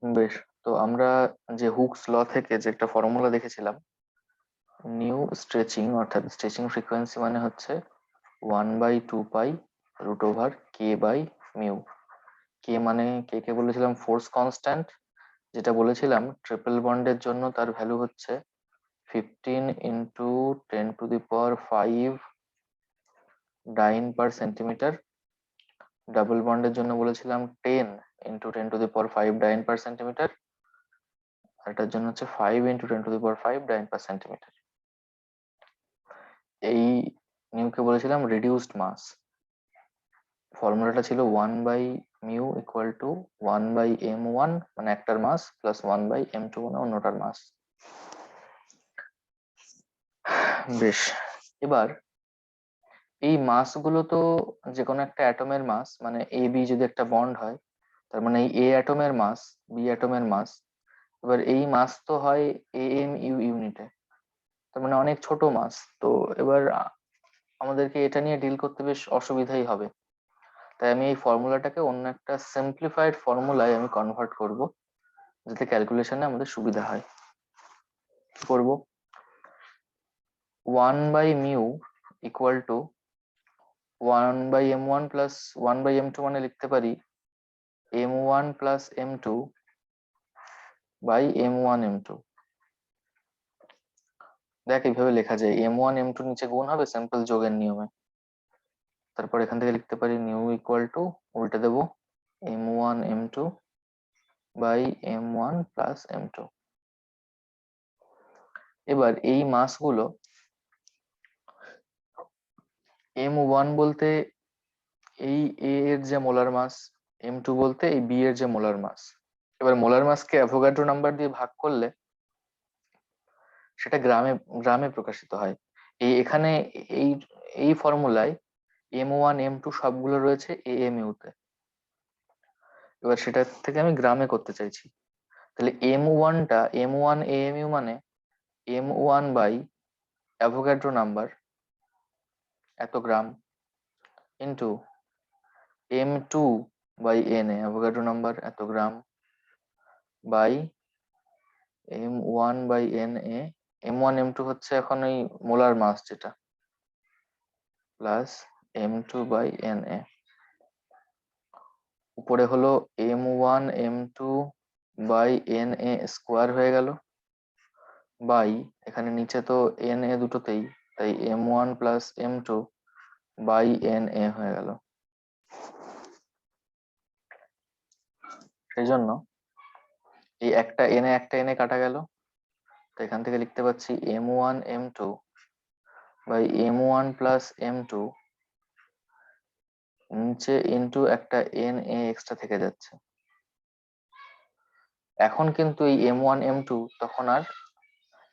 বেশ, তো আমরা যে হুকস ল থেকে যে একটা ফর্মুলা দেখেছিলাম, নিউ স্ট্রেচিং অর্থাৎ স্ট্রেচিং ফ্রিকোয়েন্সি মানে হচ্ছে 1/2 pi root over K by mu. K মানে কে কে বলেছিলাম ফোর্স কনস্ট্যান্ট, যেটা বলেছিলাম ট্রিপল বন্ডের জন্য তার ভ্যালু হচ্ছে 15 × 10⁵ ডাইন পার সেন্টিমিটার। ডাবল বন্ডের জন্য বলেছিলাম 10 × 10⁵ ডাইন পার সেন্টিমিটার, আর এটার জন্য হচ্ছে 5 × 10⁵ ডাইন পার সেন্টিমিটার। এই নিউকে বলেছিলাম রিডিউসড মাস। ফর্মুলাটা ছিল 1/μ ইকুয়াল টু 1/m1 মানে একটার মাস প্লাস 1/m2 মানে অন্যটার মাস। বেশ, এবার এই মাসগুলো তো যে কোনো একটা অ্যাটমের মাস, মানে এ বি যদি একটা বন্ড হয়, তার মানে এই এ অ্যাটমের মাস বি অ্যাটমের মাস। এবার এই মাস তো হয় AMU ইউনিটে, তার মানে অনেক ছোট মাস। তো এবার আমাদেরকে এটা নিয়ে ডিল করতে বেশ অসুবিধাই হবে। তাই আমি এই ফর্মুলাটাকে অন্য একটা সিম্পলিফাইড ফর্মুলায় আমি কনভার্ট করব, যাতে ক্যালকুলেশনে আমাদের সুবিধা হয়। কি করব? 1/μ equal to 1/m1 plus 1/m2 মানে লিখতে পারি m1 plus m2 by m1 m2। দেখ এইভাবে লেখা যায়, m1 m2 নিচে গুণ হবে সিম্পল যোগের নিয়মে। তারপর এখান থেকে লিখতে পারি নিউ ইকুয়াল টু, উল্টে দেবো, m1 m2 by m1 plus m2। এবার এই মাসগুলো m1 বলতে এই এ এর যে মোলার মাস, m2 বলতে এই বি এর যে মোলার মাস। এবার মোলার মাসকে অ্যাভোগাড্রো নাম্বার দিয়ে ভাগ করলে সেটা গ্রামে গ্রামে প্রকাশিত হয়। এখানে এই এই ফর্মুলায় m1 m2 সবগুলো রয়েছে AMU তে। এবার সেটা থেকে আমি গ্রামে করতে চাইছি। তাহলে m1 AMU মানে m1 বাই অ্যাভোগাড্রো নাম্বার এত gram into m2 by NA Avogadro number এত gram by m1 by NA। m1 m2 হচ্ছে এখন এই মোলার মাস যেটা, প্লাস m2 বাই NA। উপরে হলো m1 m2 by NA square হয়ে গেল, বাই এখানে নিচে তো NA দুটোতেই, তাই m1 plus m2 by NA হয়ে গেল। সেই জন্য এই একটা NA কাটা গেল, তো এখান থেকে লিখতে পাচ্ছি m1 m2 by m1 plus m2 নিচে ইন্টু একটা NA এক্সট্রা থেকে যাচ্ছে। এখন কিন্তু এই m1 m2 তখন আর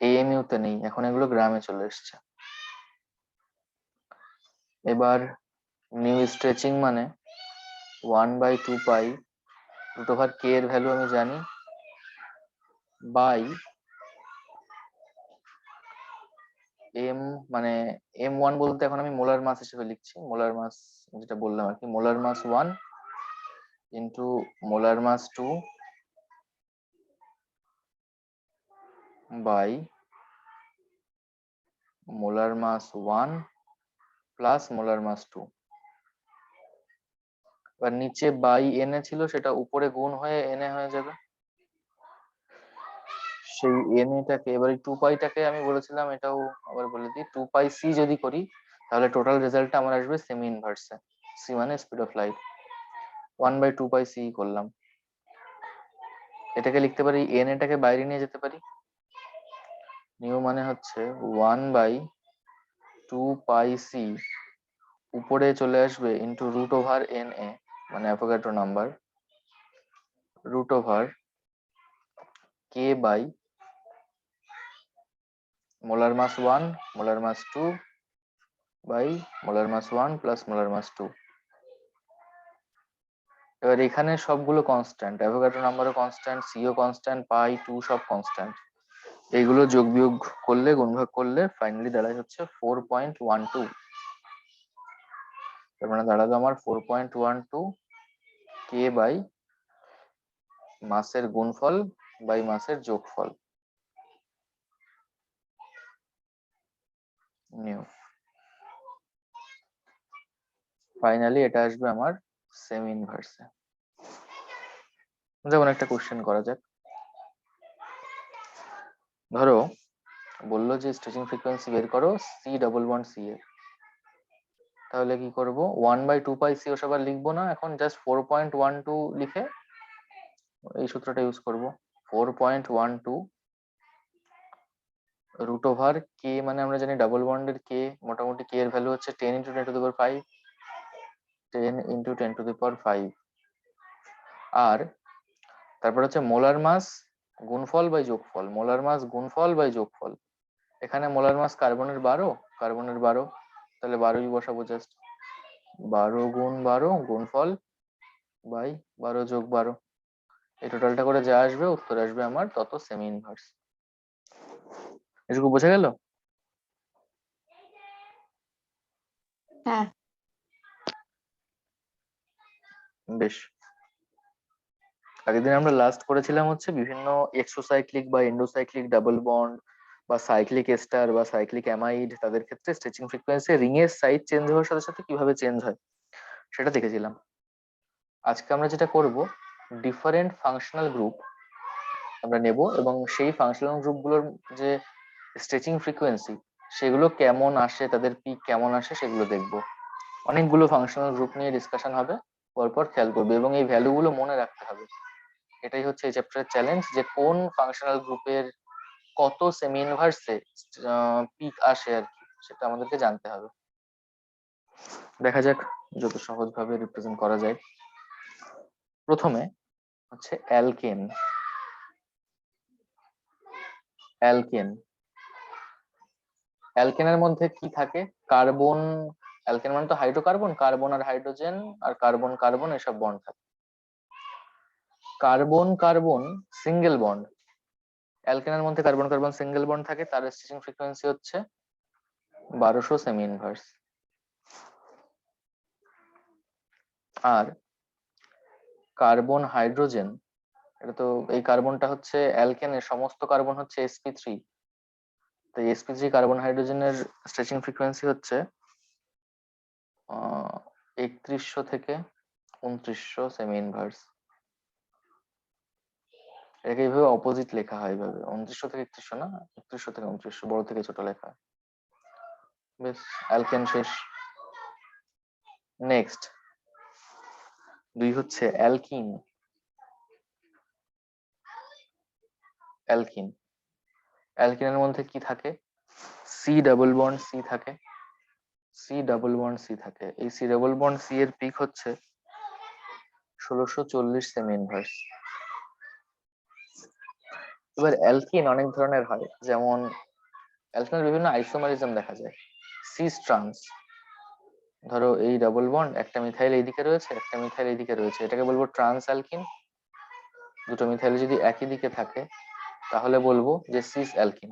AMU তে নেই, এখন এগুলো গ্রামে চলে এসছে। এবার নিউ স্ট্রেচিং মানে 1/2 পাই রুট ওভার কে এর ভ্যালু আমি জানি, বাই এম মানে m1 বলতে এখন আমি মোলার মাস হিসেবে লিখছি, মোলার মাস যেটা বললাম আর কি, molar mass 1 into molar mass 2 by molar mass 1 plus molar mass 2। এবার নিচে বাই NA ছিল, সেটা উপরে গুণ হয়ে NA হয়ে যাবে। সেই NAটাকে এবার এই 2 পাইটাকে আমি বলেছিলাম, এটাও আবার বলে দিই, 2 পাই C যদি করি তাহলে টোটাল রেজাল্টটা আমার আসবে সেমি ইনভার্সে। C মানে speed of light. 1/2 pi C করলাম। এটাকে লিখতে পারি, NAটাকে বাইরে নিয়ে যেতে পারি, নিউ মানে হচ্ছে 1/2 পাই C উপরে চলে আসবে ইন্টু রুট ওভার NA মানে Avogadro number, root over K by molar mass 1 molar mass 2 by molar mass 1 plus molar mass 2। এবার এখানে সবগুলো কনস্ট্যান্ট, অ্যাভোগাড্রো নাম্বারও কনস্ট্যান্ট, সিও কনস্ট্যান্ট, পাই 2 সব কনস্ট্যান্ট। এইগুলো যোগ বিয়োগ করলে গুণভাগ করলে ফাইনালি দাঁড়ায় হচ্ছে 4.12। তার মানে দাঁড়ালো আমার 4.12 কে বাই মাসের গুণফল বাই মাসের যোগফল নিউ। ফাইনালি এটা আসবে আমার সেম ইনভার্সে। যেমন একটা কোশ্চেন করা যাক, ধরো বললো যে স্ট্রেচিং ফ্রিকোয়েন্সি বের করো সি ডবল বন্ড সি এর। তাহলে কি করব, 1/2π c ওসব আর লিখবো না, এখন জাস্ট 4.12 লিখে এই সূত্রটা ইউজ করব। 4.12 রুট ওভার কে, মানে আমরা জানি ডাবল বন্ডের কে, মোটামুটি কে এর ভ্যালু হচ্ছে 10 × 10⁵, 10 × 10⁵। আর তারপর হচ্ছে মোলার মাস গুণফল বাই যোগফল, মোলার মাস গুণফল বাই যোগফল। এখানে মোলার মাস কার্বনের 12, তাহলে 12ই বসাবো জাস্ট। 12 × 12 গুণফল বাই 12 + 12, এই টোটালটা করে যা আসবে উত্তর আসবে আমার তত সেমি ইনভার্স। এটুকু বোঝা গেল? হ্যাঁ। বেশ। আগের দিন আমরা লাস্ট করেছিলাম হচ্ছে বিভিন্ন এক্সোসাইক্লিক বা এন্ডোসাইক্লিক ডাবল বন্ড বা সাইক্লিক এস্টার বা সাইক্লিক অ্যামাইড, তাদের ক্ষেত্রে স্ট্রেচিং ফ্রিকোয়েন্সি রিং এর সাইজ চেঞ্জ হওয়ার সাথে সাথে কিভাবে চেঞ্জ হয় সেটা দেখেছিলাম। আজকে আমরা যেটা করব, ডিফারেন্ট ফাংশনাল গ্রুপ আমরা নেব এবং সেই ফাংশনাল গ্রুপগুলোর যে স্ট্রেচিং ফ্রিকোয়েন্সি সেগুলো কেমন আসে, তাদের পিক কেমন আসে সেগুলো দেখব। অনেকগুলো ফাংশনাল গ্রুপ নিয়ে ডিসকাশন হবে, পরপর খেয়াল করবে এবং এই ভ্যালুগুলো মনে রাখতে হবে। এটাই হচ্ছে এই চ্যাপ্টারের চ্যালেঞ্জ, যে কোন ফাংশনাল গ্রুপের কত সেমি ইনভার্সে পিক আসে আর কি, সেটা আমাদেরকে জানতে হবে। দেখা যাক যত সহজভাবে রিপ্রেজেন্ট করা যায়। প্রথমে হচ্ছে অ্যালকেন। অ্যালকেন অ্যালকেনের মধ্যে কি থাকে, কার্বন। অ্যালকেন মানে তো হাইড্রোকার্বন, কার্বন আর হাইড্রোজেন আর কার্বন কার্বন এসব বন্ড থাকে। কার্বন কার্বন সিঙ্গেল বন্ড, অ্যালকেনের মধ্যে কার্বন কার্বন সিঙ্গেল বন্ড থাকে, তার স্ট্রেচিং ফ্রিকোয়েন্সি হচ্ছে 1200 সেমি ইনভার্স। আর কার্বন হাইড্রোজেন, এটা তো এই কার্বনটা হচ্ছে অ্যালকেনের সমস্ত কার্বন হচ্ছে sp3, তাই sp3 কার্বন হাইড্রোজেনের স্ট্রেচিং ফ্রিকোয়েন্সি হচ্ছে 3100 থেকে 2900 সেমি ইনভার্স। এটাকে এইভাবে অপোজিট লেখা হয়, এইভাবে 2900 থেকে 3100 না, 3100 থেকে 2900, বড় থেকে ছোট লেখা হয়। বেশ, অ্যালকেন শেষ। নেক্সট 2 হচ্ছে অ্যালকিন। অ্যালকিন অ্যালকিনের মধ্যে কি থাকে, সি ডাবল বন্ড সি থাকে, সি ডাবল বন্ড সি থাকে। এই সি ডাবল বন্ড সি এর পিক হচ্ছে 1640 সেমি ইনভার্স। এবার অ্যালকিন অনেক ধরনের হয়, যেমন অ্যালকিনের বিভিন্ন আইসোমারিজম দেখা যায়। সিস ট্রান্স, ধরো এই ডাবল বন্ড, একটা মিথাইল এইদিকে রয়েছে একটা মিথাইল এইদিকে রয়েছে, এটাকে বলবো ট্রান্স অ্যালকিন। দুটো মিথাইল যদি একই দিকে থাকে তাহলে বলবো যে সিস অ্যালকিন।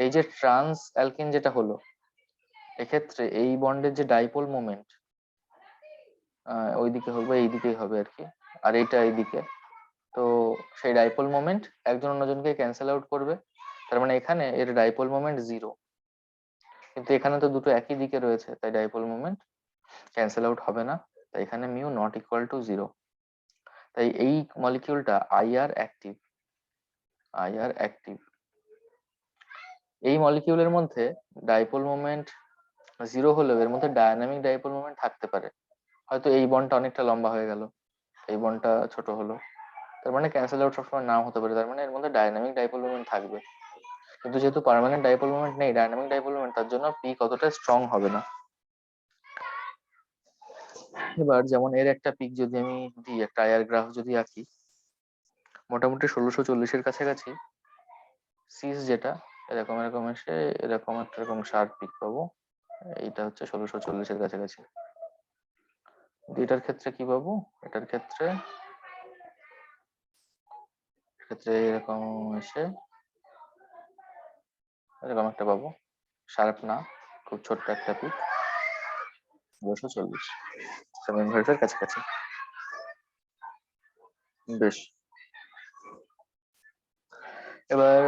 এই যে ট্রান্স অ্যালকিন যেটা হলো, এক্ষেত্রে এই বন্ডের যে ডাইপোল মোমেন্ট ওইদিকে হবে, এইদিকেই হবে আর কি, আর এইটা এইদিকে, তো সেই ডাইপোল মোমেন্ট একজন অন্যজনকে ক্যান্সেল আউট করবে, তার মানে এখানে এর ডাইপোল মোমেন্ট 0। কিন্তু এখানে তো দুটো একই দিকে রয়েছে, তাই ডাইপোল মোমেন্ট ক্যান্সেল আউট হবে না, তাই এখানে মিউ নট ইকুয়াল টু 0। তাই এই মলিকিউলটা আইআর অ্যাক্টিভ। আইআর অ্যাক্টিভ এই মলিকিউলের মধ্যে ডাইপোল মোমেন্ট 0 হলেও এর মধ্যে ডায়নামিক ডাইপোল মোমেন্ট থাকতে পারে। হয়তো এই বন্ডটা অনেকটা লম্বা হয়ে গেল, এই বন্ডটা ছোট হলো, তার মানে ক্যান্সেল আউট সবসময় নাও হতে পারে, তার মানে এর মধ্যে ডায়নামিক ডাইপোল মোমেন্ট থাকবে। কিন্তু যেহেতু পার্মানেন্ট ডাইপোল মোমেন্ট নেই, ডায়নামিক ডাইপোল মোমেন্ট, তার জন্য পিক অতটা স্ট্রং হবে না। এবার যেমন এর একটা পিক যদি আমি দিই, একটা আইআর গ্রাফ যদি আঁকি, মোটামুটি 1640-এর কাছাকাছি সিস যেটা এরকম এরকম এসে এরকম একটা এরকম শার্প পিক পাবো। এইটা হচ্ছে 1640-এর কাছাকাছি। এটার ক্ষেত্রে কি পাবো, এটার ক্ষেত্রে এরকম এসে এরকম একটা পাবো, শার্প না, খুব ছোট্ট একটা পিক, 240 সেভেন ভার্সের কাছাকাছি। বেশ, এবার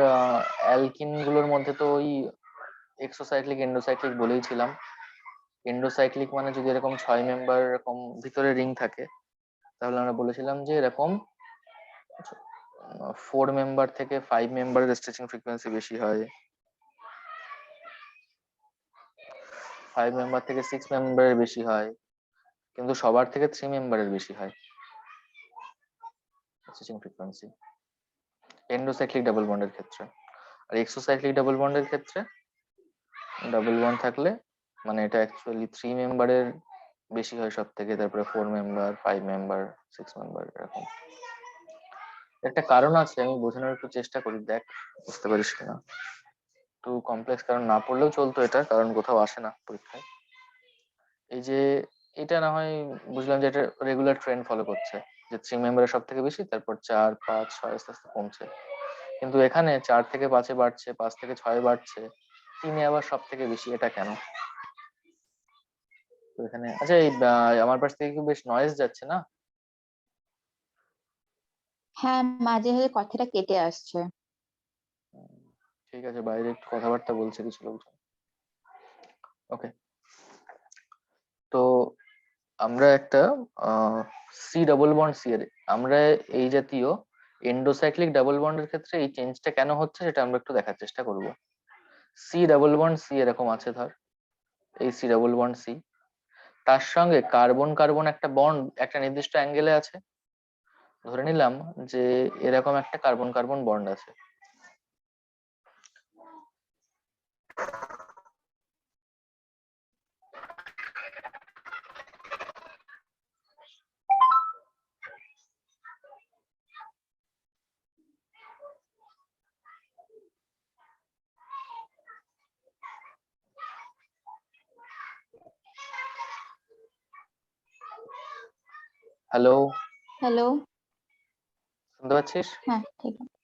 অ্যালকিন গুলোর মধ্যে তো ওই এক্সোসাইক্লিক এন্ডোসাইক্লিক বলেইছিলাম। এন্ডোসাইক্লিক মানে যদি এরকম 6 মেম্বার এরকম ভিতরে রিং থাকে, তাহলে আমরা বলেছিলাম যে এরকম 4 মেম্বার থেকে 5 মেম্বারের স্ট্রেচিং ফ্রিকোয়েন্সি বেশি হয়, 5 মেম্বার থেকে 6 মেম্বারের বেশি হয়, কিন্তু সবার থেকে 3 মেম্বারের বেশি হয় স্ট্রেচিং ফ্রিকোয়েন্সি এন্ডোসাইক্লিক ডাবল বন্ডের ক্ষেত্রে। আর এক্সোসাইক্লিক ডাবল বন্ডের ক্ষেত্রে ডাবল বন্ড থাকলে মানে এটা অ্যাকচুয়ালি 3 মেম্বারের বেশি হয় সব থেকে, তারপরে 4 মেম্বার, 5 মেম্বার, 6 মেম্বার এরকম। একটা কারণ আছে, আমি বোঝানোর একটু চেষ্টা করি, দেখ বুঝতে পারিস কিনা। একটু কমপ্লেক্স কারণ না পড়লেও চলতো এটা, কারণ কোথাও আসে না পরীক্ষায়। এই যে এটা না হয় বুঝলাম যে এটা রেগুলার ট্রেন্ড ফলো করছে, যে 3 মেম্বারের সব থেকে বেশি, তারপর 4, 5, 6 আস্তে আস্তে কমছে। কিন্তু এখানে 4 থেকে 5-এ বাড়ছে, 5 থেকে 6-এ বাড়ছে, 3-এ আবার সব থেকে বেশি, এটা কেন? তো এখানে আচ্ছা এই আমার পাশ থেকে কি বেশ নয়েজ যাচ্ছে না? হ্যাঁ, মাঝে মাঝে কথাটা কেটে আসছে। ঠিক আছে, বাইরে একটু কথাবার্তা বলছে কিছু লোকজন। ওকে, তো আমরা একটা সি ডাবল বন্ড সি এর, আমরা এই জাতীয় এন্ডোসাইক্লিক ডাবল বন্ডের ক্ষেত্রে এই চেঞ্জটা কেন হচ্ছে সেটা আমরা একটু দেখার চেষ্টা করব। সি ডাবল বন্ড সি এরকম আছে ধর, এই সি ডাবল বন্ড সি, তার সঙ্গে কার্বন কার্বন একটা বন্ড একটা নির্দিষ্ট অ্যাঙ্গেলে আছে। ধরে নিলাম যে এরকম একটা কার্বন কার্বন বন্ড আছে। Hello, hello. শুনতে পাচ্ছিস? হ্যাঁ, ঠিক আছে।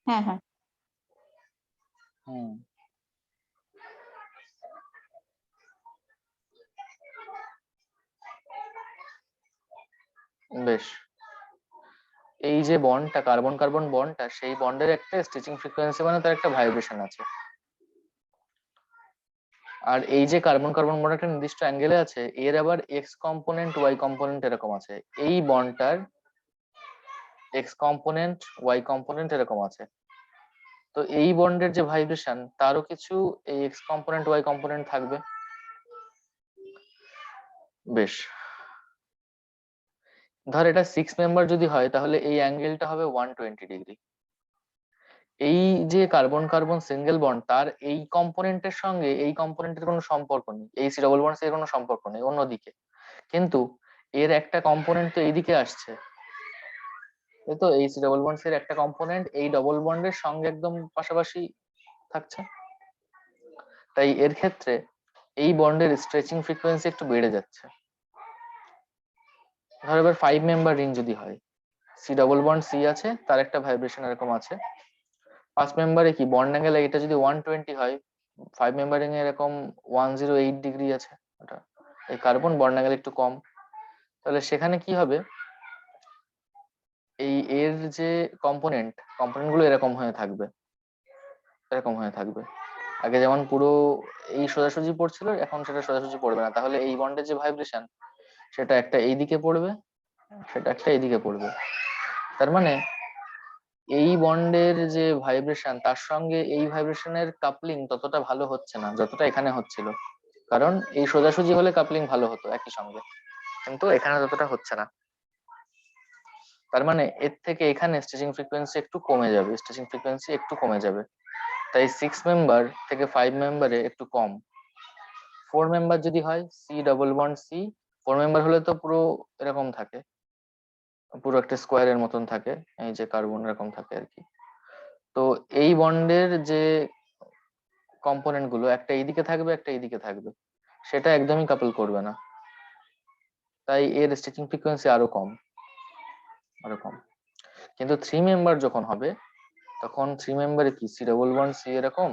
হ্যাঁ, হ্যাঁ। হুম, বেশ। এই যে বন্ডটা কার্বন কার্বন বন্ডটা, সেই বন্ডের একটা স্টিচিং ফ্রিকোয়েন্সি মানে তার একটা ভাইব্রেশন আছে। আর এই যে কার্বন কার্বন বন্ড একটা নির্দিষ্ট অ্যাঙ্গেলে আছে, এর আবার এক্স কম্পোনেন্ট ওয়াই কম্পোনেন্ট এরকম আছে। এই বন্ডটার এক্স কম্পোনেন্ট ওয়াই কম্পোনেন্ট এরকম আছে। তো এই বন্ডের যে ভাইব্রেশন, তারও কিছু এই এক্স কম্পোনেন্ট ওয়াই কম্পোনেন্ট থাকবে। বেশ, ধর এটা 6 মেম্বার যদি হয়, তাহলে এই অ্যাঙ্গেলটা হবে 120 ডিগ্রি। এই যে কার্বন কার্বন সিঙ্গেল বন্ড, তার এই কম্পোনেন্টের সঙ্গে এই কম্পোনেন্টের কোনো সম্পর্ক নেই, এই সি ডবল বন্ড এর কোনো সম্পর্ক নেই, অন্যদিকে। কিন্তু এর একটা কম্পোনেন্ট তো এইদিকে আসছে, এই তো এই সি ডবল বন্ড এর একটা কম্পোনেন্ট এই ডবল বন্ডের সঙ্গে একদম পাশাপাশি থাকছে। তাই এর ক্ষেত্রে এই বন্ডের স্ট্রেচিং ফ্রিকোয়েন্সি একটু বেড়ে যাচ্ছে। ধর এবার 5 মেম্বার রিং যদি হয়, সি ডবল বন্ড সি আছে, তার একটা ভাইব্রেশন এরকম আছে। 5 মেম্বারে কি বন্ড অ্যাঙ্গেল এটা যদি 120 হয়, 5 মেম্বারিং এ এরকম 108 ডিগ্রি আছে ওটা, এই কার্বন বন্ড অ্যাঙ্গেল একটু কম। তাহলে সেখানে কি হবে, এই এর যে কম্পোনেন্ট কম্পোনেন্ট গুলো এরকম হয়ে থাকবে, এরকম হয়ে থাকবে। আগে যেমন পুরো এই সোজাসুজি পড়ছিল, এখন সেটা সোজাসুজি পড়বে না। তাহলে এই বন্ডের যে ভাইব্রেশন, সেটা একটা এইদিকে পড়বে, সেটা একটা এইদিকে পড়বে। তার মানে এই বন্ডের যে ভাইব্রেশন, তার সঙ্গে এই ভাইব্রেশনের কাপলিং ততটা ভালো হচ্ছে না যতটা এখানে হচ্ছিল। কারণ এই সোজাসুজি হলে কাপলিং ভালো হতো একই সঙ্গে, কিন্তু এখানে ততটা হচ্ছে না। তার মানে এর থেকে এখানে স্ট্রেচিং ফ্রিকোয়েন্সি একটু কমে যাবে, স্ট্রেচিং ফ্রিকোয়েন্সি একটু কমে যাবে। তাই 6 মেম্বার থেকে 5 মেম্বারে একটু কম। 4 মেম্বার যদি হয়, C double bond C, 4 member হলে তো পুরো এরকম থাকে, পুরো একটা স্কোয়ারের মতন থাকে, এই যে কার্বন এরকম থাকে আর কি। তো এই বন্ডের যে কম্পোনেন্ট গুলো একটা এইদিকে থাকবে একটা এইদিকে থাকবে, সেটা একদমই কাপল করবে না। তাই এর স্ট্রেচিং ফ্রিকোয়েন্সি আরো কম, আরো কম। কিন্তু 3 মেম্বার যখন হবে, তখন 3 মেম্বারে কি সি ডবল বন্ড সি এরকম,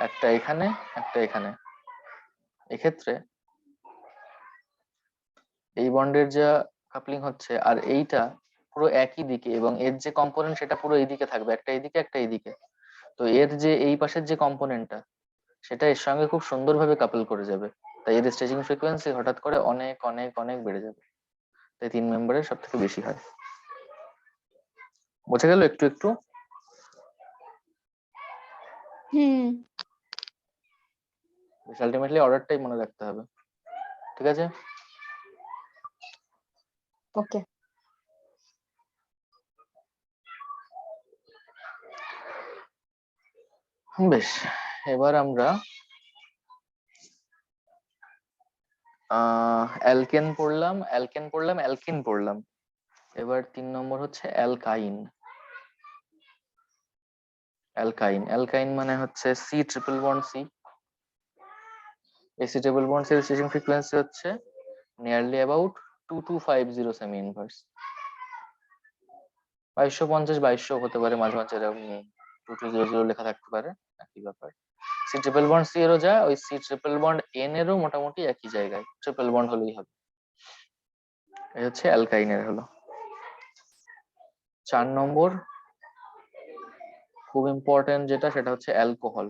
একটা এখানে একটা এখানে। এক্ষেত্রে এই বন্ডের যা কাপলিং হচ্ছে আর এইটা পুরো একই দিকে, এবং এর যে কম্পোনেন্ট সেটা পুরো এইদিকে থাকবে, একটা এইদিকে একটা এইদিকে। তো এর যে এই পাশের যে কম্পোনেন্টটা সেটা এর সঙ্গে খুব সুন্দরভাবে কাপল করে যাবে, তাই এর স্ট্রেচিং ফ্রিকোয়েন্সি হঠাৎ করে অনেক অনেক অনেক বেড়ে যাবে। তাই 3 মেম্বারের সব থেকে বেশি হয়। বোঝা গেল একটু একটু? হুম। আলটিমেটলি অর্ডারটাই মনে রাখতে হবে, ঠিক আছে? ওকে। বেশ, এবার আমরা অ্যালকেন পড়লাম, অ্যালকিন পড়লাম। এবার 3 নম্বর হচ্ছে অ্যালকাইন। অ্যালকাইন মানে হচ্ছে সি ট্রিপল বন্ড সি। এসি ট্রিপল বন্ড এর স্টেশন ফ্রিকোয়েন্সি হচ্ছে নিয়ারলি অ্যাবাউট 2250 সেমি ইনভার্স। 2250 2200 হতে পারে, মাঝে মাঝে এরকম 2200 লেখা থাকতে পারে, একই ব্যাপার। সি ট্রিপল বন্ড সি এরও যা, ওই সি ট্রিপল বন্ড এন এরও মোটামুটি একই জায়গায়, ট্রিপল বন্ড হলেই হবে। এই হচ্ছে অ্যালকাইনের হলো। 4 নম্বর খুব ইম্পর্টেন্ট যেটা, সেটা হচ্ছে অ্যালকোহল।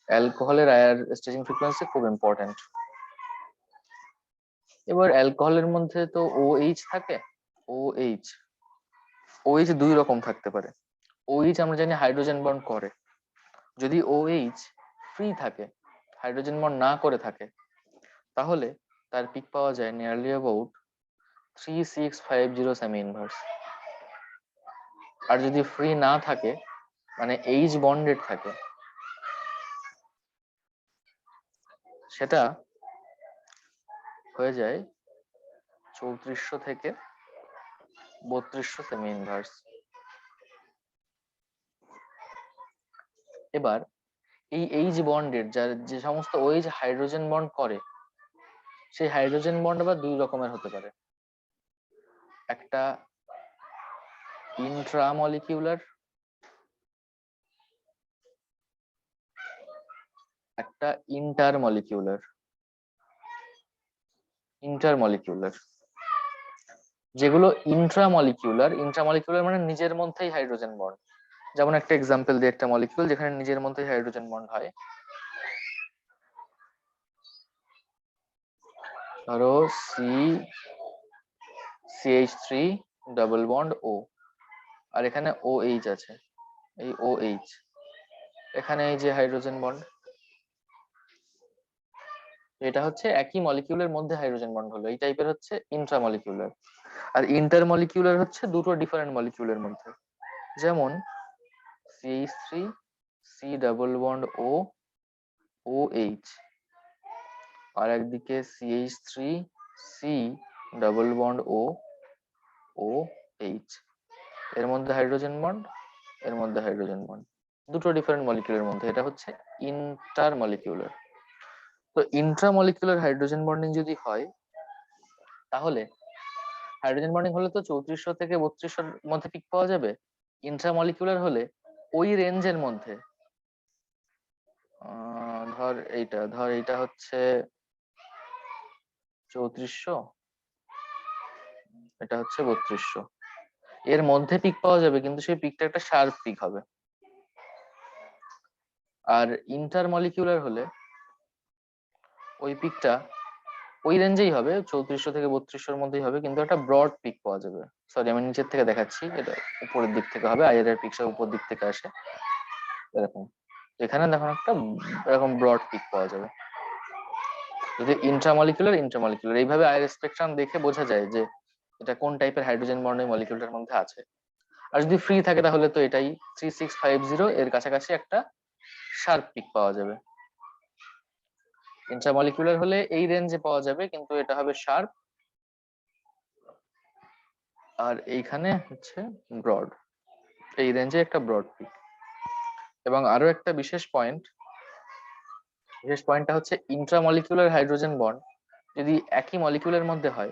অ্যালকোহলের আয়ার স্টেজিং ফ্রিকোয়েন্সি খুব ইম্পর্টেন্ট। এবার অ্যালকোহলের মধ্যে তো OH থাকে। OH OH 2 রকম থাকতে পারে। OH আমরা জানি হাইড্রোজেন বন্ড করে। যদি OH ফ্রি থাকে, হাইড্রোজেন বন্ড না করে থাকে, তাহলে তার পিক পাওয়া যায় নিয়ারলি অ্যাবাউট 3650 সেমি ইনভার্স। আর যদি ফ্রি না থাকে, মানে H বন্ডেড থাকে, সেটা হয়ে যায় 3400 থেকে 3200 সেমি ইনভার্স। এবার এই H বন্ডের যার যে সমস্ত OH হাইড্রোজেন বন্ড করে, সেই হাইড্রোজেন বন্ড আবার 2 রকমের হতে পারে। একটা ইন্ট্রামলিকিউলার, একটা ইন্টারমলিকিউলার। যেগুলো ইন্ট্রামলিকিউলার মানে নিজের মধ্যেই হাইড্রোজেন বন্ড। যেমন একটা এক্সাম্পল দিই, একটা মলিকিউল যেখানে নিজের মধ্যেই হাইড্রোজেন বন্ড হয়। ধরো CH3 ডাবল বন্ড O, আর এখানে OH আছে, এই OH, এখানে এই যে হাইড্রোজেন বন্ড, এটা হচ্ছে একই মলিকিউলের মধ্যে হাইড্রোজেন বন্ড হলো, এই টাইপের হচ্ছে ইন্ট্রামলিকিউলার। আর ইন্টারমলিকিউলার হচ্ছে দুটো ডিফারেন্ট মলিকিউলের মধ্যে, যেমন CH3 C double bond O OH, আর একদিকে CH3 C double bond O OH, এর মধ্যে হাইড্রোজেন বন্ড, এর মধ্যে হাইড্রোজেন বন্ড, দুটো ডিফারেন্ট মলিকিউলের মধ্যে, এটা হচ্ছে ইন্টারমলিকিউলার। তো ইন্ট্রামলিকিউলার হাইড্রোজেন বন্ডিং যদি হয়, তাহলে হাইড্রোজেন বন্ডিং হলে তো 3400 থেকে 3200 মধ্যে পিক পাওয়া যাবে। ইন্ট্রামলিকিউলার হলে ওই রেঞ্জের মধ্যে, ধর এইটা হচ্ছে 3400, এটা হচ্ছে 3200, এর মধ্যে পিক পাওয়া যাবে, কিন্তু সেই পিকটা একটা শার্প পিক হবে। আর ইন্টারমলিকিউলার হলে ওই পিকটা ওই রেঞ্জেই হবে, 3400 থেকে 3200 মধ্যেই হবে, কিন্তু একটা ব্রড পিক পাওয়া যাবে। সরি, আমি নিচের থেকে দেখাচ্ছি, এটা উপরের দিক থেকে হবে, আইআর এর পিকটা উপর দিক থেকে আসে এরকম। এখানে দেখো একটা এরকম ব্রড পিক পাওয়া যাবে। যদি ইন্ট্রামলিকুলার এইভাবে আইআর স্পেকট্রাম দেখে বোঝা যায় যে এটা কোন টাইপের হাইড্রোজেন বন্ড এই মলিকিউলটার মধ্যে আছে। আর যদি ফ্রি থাকে তাহলে তো এটাই 3650 এর কাছাকাছি একটা শার্প পিক পাওয়া যাবে। ইন্ট্রামলিকুলার হলে এই রেঞ্জে পাওয়া যাবে, কিন্তু এটা হবে শার্প, আর এইখানে হচ্ছে ব্রড, এই রেঞ্জে একটা ব্রড পিক। এবং আরো একটা বিশেষ পয়েন্টটা হচ্ছে ইন্ট্রামলিকুলার হাইড্রোজেন বন্ড যদি একই মলিকিউলের মধ্যে হয়,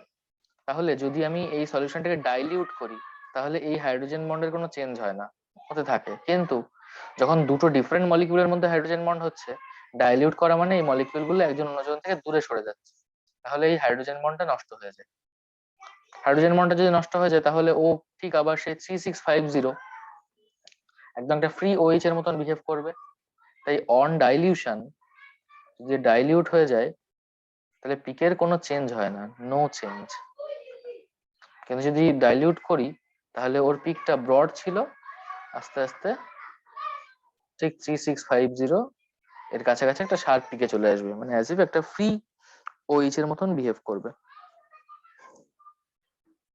তাহলে যদি আমি এই সলিউশনটাকে ডাইলিউট করি, তাহলে এই হাইড্রোজেন বন্ডের কোনো চেঞ্জ হয় না, হতে থাকে। কিন্তু যখন দুটো ডিফারেন্ট মলিকিউলের মধ্যে হাইড্রোজেন বন্ড হচ্ছে, ডাইলিউট করা মানে এই মলিকিউল গুলো একজন অন্যজন থেকে দূরে সরে যাচ্ছে, তাহলে এই হাইড্রোজেন বন্ডটা নষ্ট হয়ে যায়। হাইড্রোজেন বন্ডটা যদি নষ্ট হয়ে যায় তাহলে ও ঠিক আবার সেই 3650 একদম একটা ফ্রি ওএইচ এর মতন বিহেভ করবে। তাই অন ডাইলিউশন যদি ডাইলিউট হয়ে যায় তাহলে পিকের কোনো চেঞ্জ হয় না, নো চেঞ্জ। কিন্তু যদি ডাইলিউট করি তাহলে ওর পিকটা ব্রড ছিল, আস্তে আস্তে ঠিক 3650 এর কাছাকাছি একটা শার্প পিকে চলে আসবে, মানে অ্যাজ ইফ একটা ফ্রি ওএইচ এর মতন বিহেভ করবে।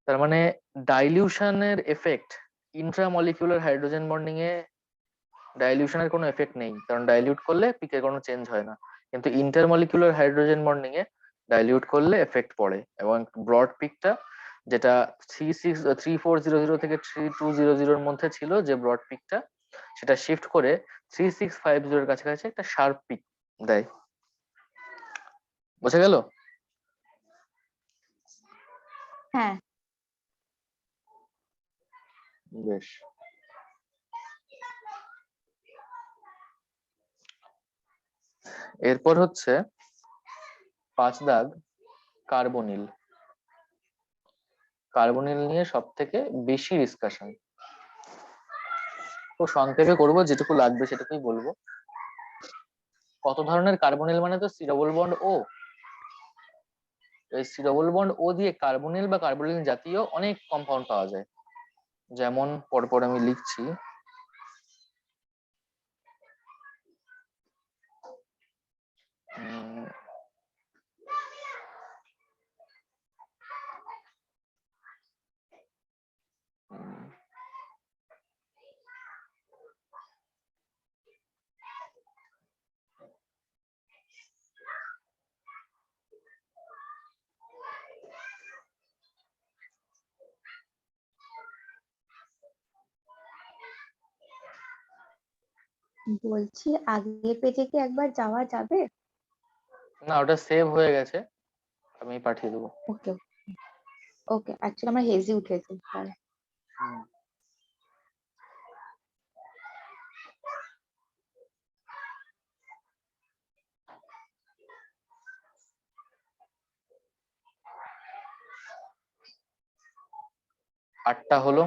তার মানে ডাইলিউশনের এফেক্ট ইন্ট্রামলিকুলার হাইড্রোজেন বন্ডিং এ ডাইলিউশনের কোনো এফেক্ট নেই, কারণ ডাইলিউট করলে পিকের কোনো চেঞ্জ হয় না। কিন্তু ইন্টারমলিকুলার হাইড্রোজেন বন্ডিং এ ডাইলিউট করলে এফেক্ট পড়ে, এবং ব্রড পিকটা যেটা 3400 থেকে 3200 এর মধ্যে ছিল যে ব্রড পিকটা, সেটা শিফট করে 3650 এর কাছাকাছি একটা শার্প পিক দেয়। বোঝা গেল? হ্যাঁ। বেশ। এরপর হচ্ছে 5 দাগ কার্বনিল। কার্বনিল নিয়ে সব থেকে বেশি ডিসকাশন। তো সংক্ষেপে করবো, যেটুকু লাগবে সেটুকুই বলবো। কত ধরনের কার্বনিল মানে তো সি ডবল বন্ড ও, এই সি ডবল বন্ড ও দিয়ে কার্বনিল বা কার্বনিল জাতীয় অনেক কম্পাউন্ড পাওয়া যায়। যেমন পরপর আমি লিখছি। উম, বলছি আগের পেজে কি একবার যাওয়া যাবে? না, ওটা সেভ হয়ে গেছে, আমি পাঠিয়ে দেবো। ওকে ওকে, অ্যাকচুয়ালি আমার হেজি উঠেছে তাই। হুম। আটটা হলো।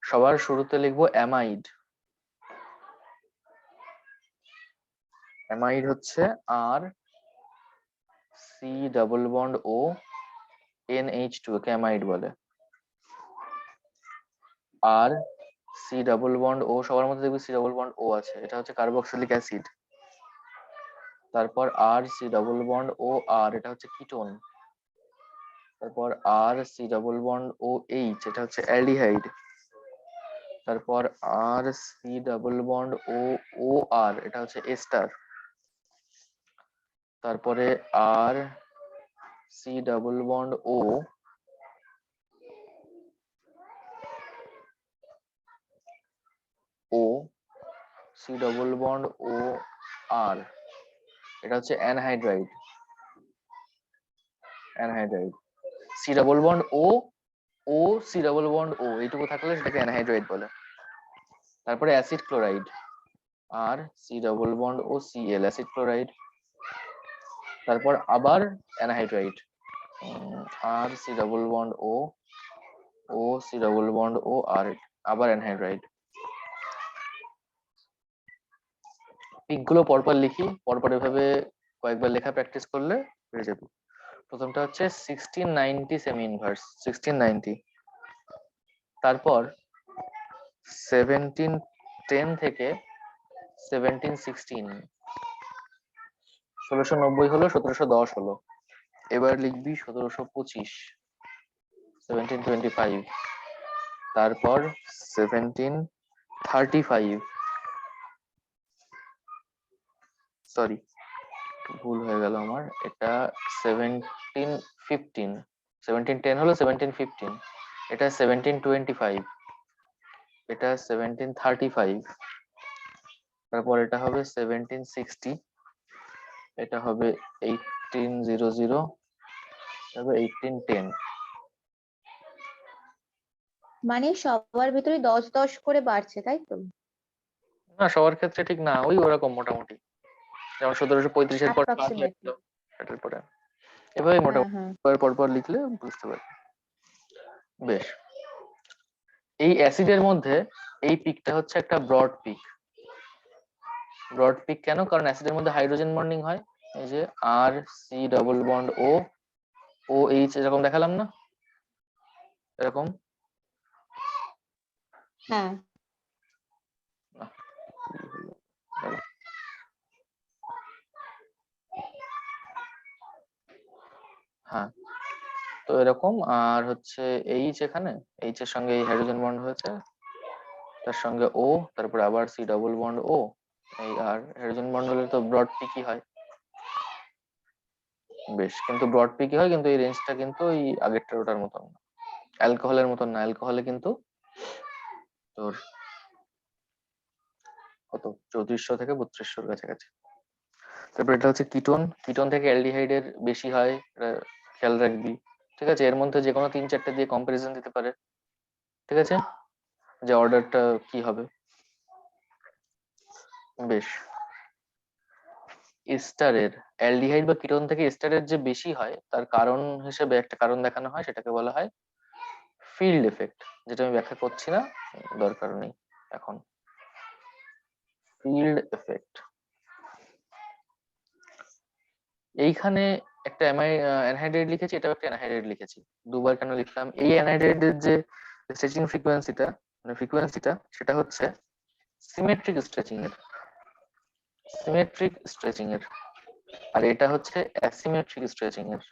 সবার শুরুতে লিখবো অ্যামাইড। অ্যামাইড হচ্ছে আর সি ডাবল বন্ড ও NH2 কে অ্যামাইড বলে। আর সি ডাবল বন্ড ও, সবার মধ্যে দেখবি সি ডাবল বন্ড ও আছে, এটা হচ্ছে কার্বক্সিলিক অ্যাসিড। তারপর R C double bond O R, এটা হচ্ছে কিটোন। তারপর R C double bond O H, এটা হচ্ছে অ্যালডিহাইড। তারপর R C double bond O O R, এটা হচ্ছে এস্টার। তারপরে R C double bond O O C double bond O R, এটা হচ্ছে anhydride. Anhydride. C double bond O O C double bond O এইটুকু থাকলে সেটাকে anhydride বলে। তারপরে acid chloride, R C double bond ও Cl, অ্যাসিড ক্লোরাইড। তারপর আবার anhydride, আর C double bond O O C double bond O আর, আবার anhydride. পিকগুলো পরপর লিখি, পরপর এভাবে কয়েকবার লেখা প্র্যাকটিস করলে হয়ে যাবে। প্রথমটা হচ্ছে 1690 সেমি ইনভার্স, 1690। তারপর 1710 থেকে 1716, 1690 হলো, 1710 হলো। এবার লিখবি 1725, 1725। তারপর 1735, সরি ভুল হয়ে গেল আমার, এটা 1715, 1710 হলো 1715, এটা 1725, এটা 1735। তারপর এটা হবে 1760, এটা হবে 1800, তারপর 1810। মানে সবার ভিতরে 10 10 করে বাড়ছে তাই তো? না, সবার ক্ষেত্রে ঠিক না, ওই ওরকম মোটামুটি। যেমন 1735 এর পর 5 অ্যাপ্রক্সিমেটলি। লাগলো, সেটার পরে এভাবে হ্যাঁ মোটামুটি হ্যাঁ পর লিখলে বুঝতে পারবে। বেশ, এই অ্যাসিডের মধ্যে এই পিকটা হচ্ছে একটা ব্রড পিক। ব্রড পিক কেন? কারণ অ্যাসিডের মধ্যে হাইড্রোজেন বন্ডিং হয়। এই যে R C double bond O, ও এইচ, এরকম দেখালাম না, এরকম। হ্যাঁ আহ, কি হলো? দাঁড়াও। হ্যাঁ, তো এরকম। আর হচ্ছে এইচ, এখানে এইচ এর সঙ্গে এই হাইড্রোজেন বন্ড হয়েছে, তার সঙ্গে ও, তারপরে আবার সি ডবল বন্ড ও, এই আর হাইড্রোজেন বন্ড হলে তো ব্রড পিকই হয়। বেশ, কিন্তু ব্রড পিকই হয়, কিন্তু এই রেঞ্জটা কিন্তু ওই আগেরটার ওটার মতন না, অ্যালকোহলের মতন না। অ্যালকোহলে কিন্তু তোর কত 3400 থেকে 3200 কাছাকাছি। তারপর এটা হচ্ছে কিটোন, কিটোন থেকে অ্যালডিহাইডের বেশি হয়, এটা খেয়াল রাখবি। ঠিক আছে, এর মধ্যে যে কোনো 3-4টে দিয়ে কম্পারিজন দিতে পারে। ঠিক আছে, যে অর্ডারটা কি হবে। বেশ, এস্টারের, অ্যালডিহাইড বা কিটোন থেকে এস্টারের যে বেশি হয় তার কারণ হিসেবে একটা কারণ দেখানো হয়, সেটাকে বলা হয় ফিল্ড এফেক্ট, যেটা আমি ব্যাখ্যা করছি না, দরকার নেই এখন। ফিল্ড এফেক্ট, এইখানে একটা অ্যানহাইড্রাইড লিখেছি, এটাও একটা অ্যানহাইড্রাইড লিখেছি। দুবার কেন লিখলাম? এই অ্যানহাইড্রাইডের যে স্ট্রেচিং ফ্রিকোয়েন্সিটা, মানে ফ্রিকোয়েন্সিটা, সেটা হচ্ছে সিমেট্রিক স্ট্রেচিং এর, সিমেট্রিক স্ট্রেচিং এর। আর এটা হচ্ছে অ্যাসিমেট্রিক স্ট্রেচিং এর।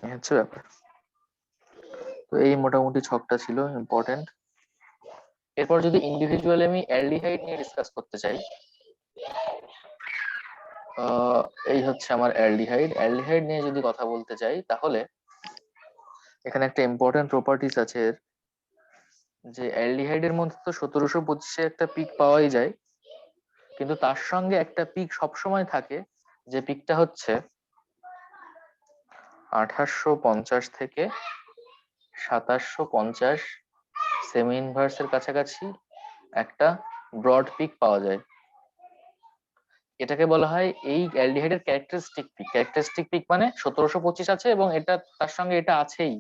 এই হচ্ছে ব্যাপার। তো এই মোটামুটি ছকটা ছিল ইম্পর্টেন্ট। এরপর যদি ইন্ডিভিজুয়ালি আমি অ্যালডিহাইড নিয়ে ডিসকাস করতে চাই, আহ, এই হচ্ছে আমার অ্যালডিহাইড। অ্যালডিহাইড নিয়ে যদি কথা বলতে চাই, তাহলে এখানে একটা ইম্পর্টেন্ট প্রপার্টিস আছে এর, যে অ্যালডিহাইডের মধ্যে তো 1725-এ একটা পিক পাওয়াই যায়, কিন্তু তার সঙ্গে একটা পিক সবসময় থাকে, যে পিকটা হচ্ছে 2850 থেকে 2750 সেমি ইনভার্সের কাছাকাছি একটা ব্রড পিক পাওয়া যায়। এটাকে বলা হয় এই অ্যালডিহাইডের ক্যারেক্টারিস্টিক পিক। ক্যারেক্টারিস্টিক পিক মানে 1725 আছে এবং এটা তার সঙ্গে এটা আছেই,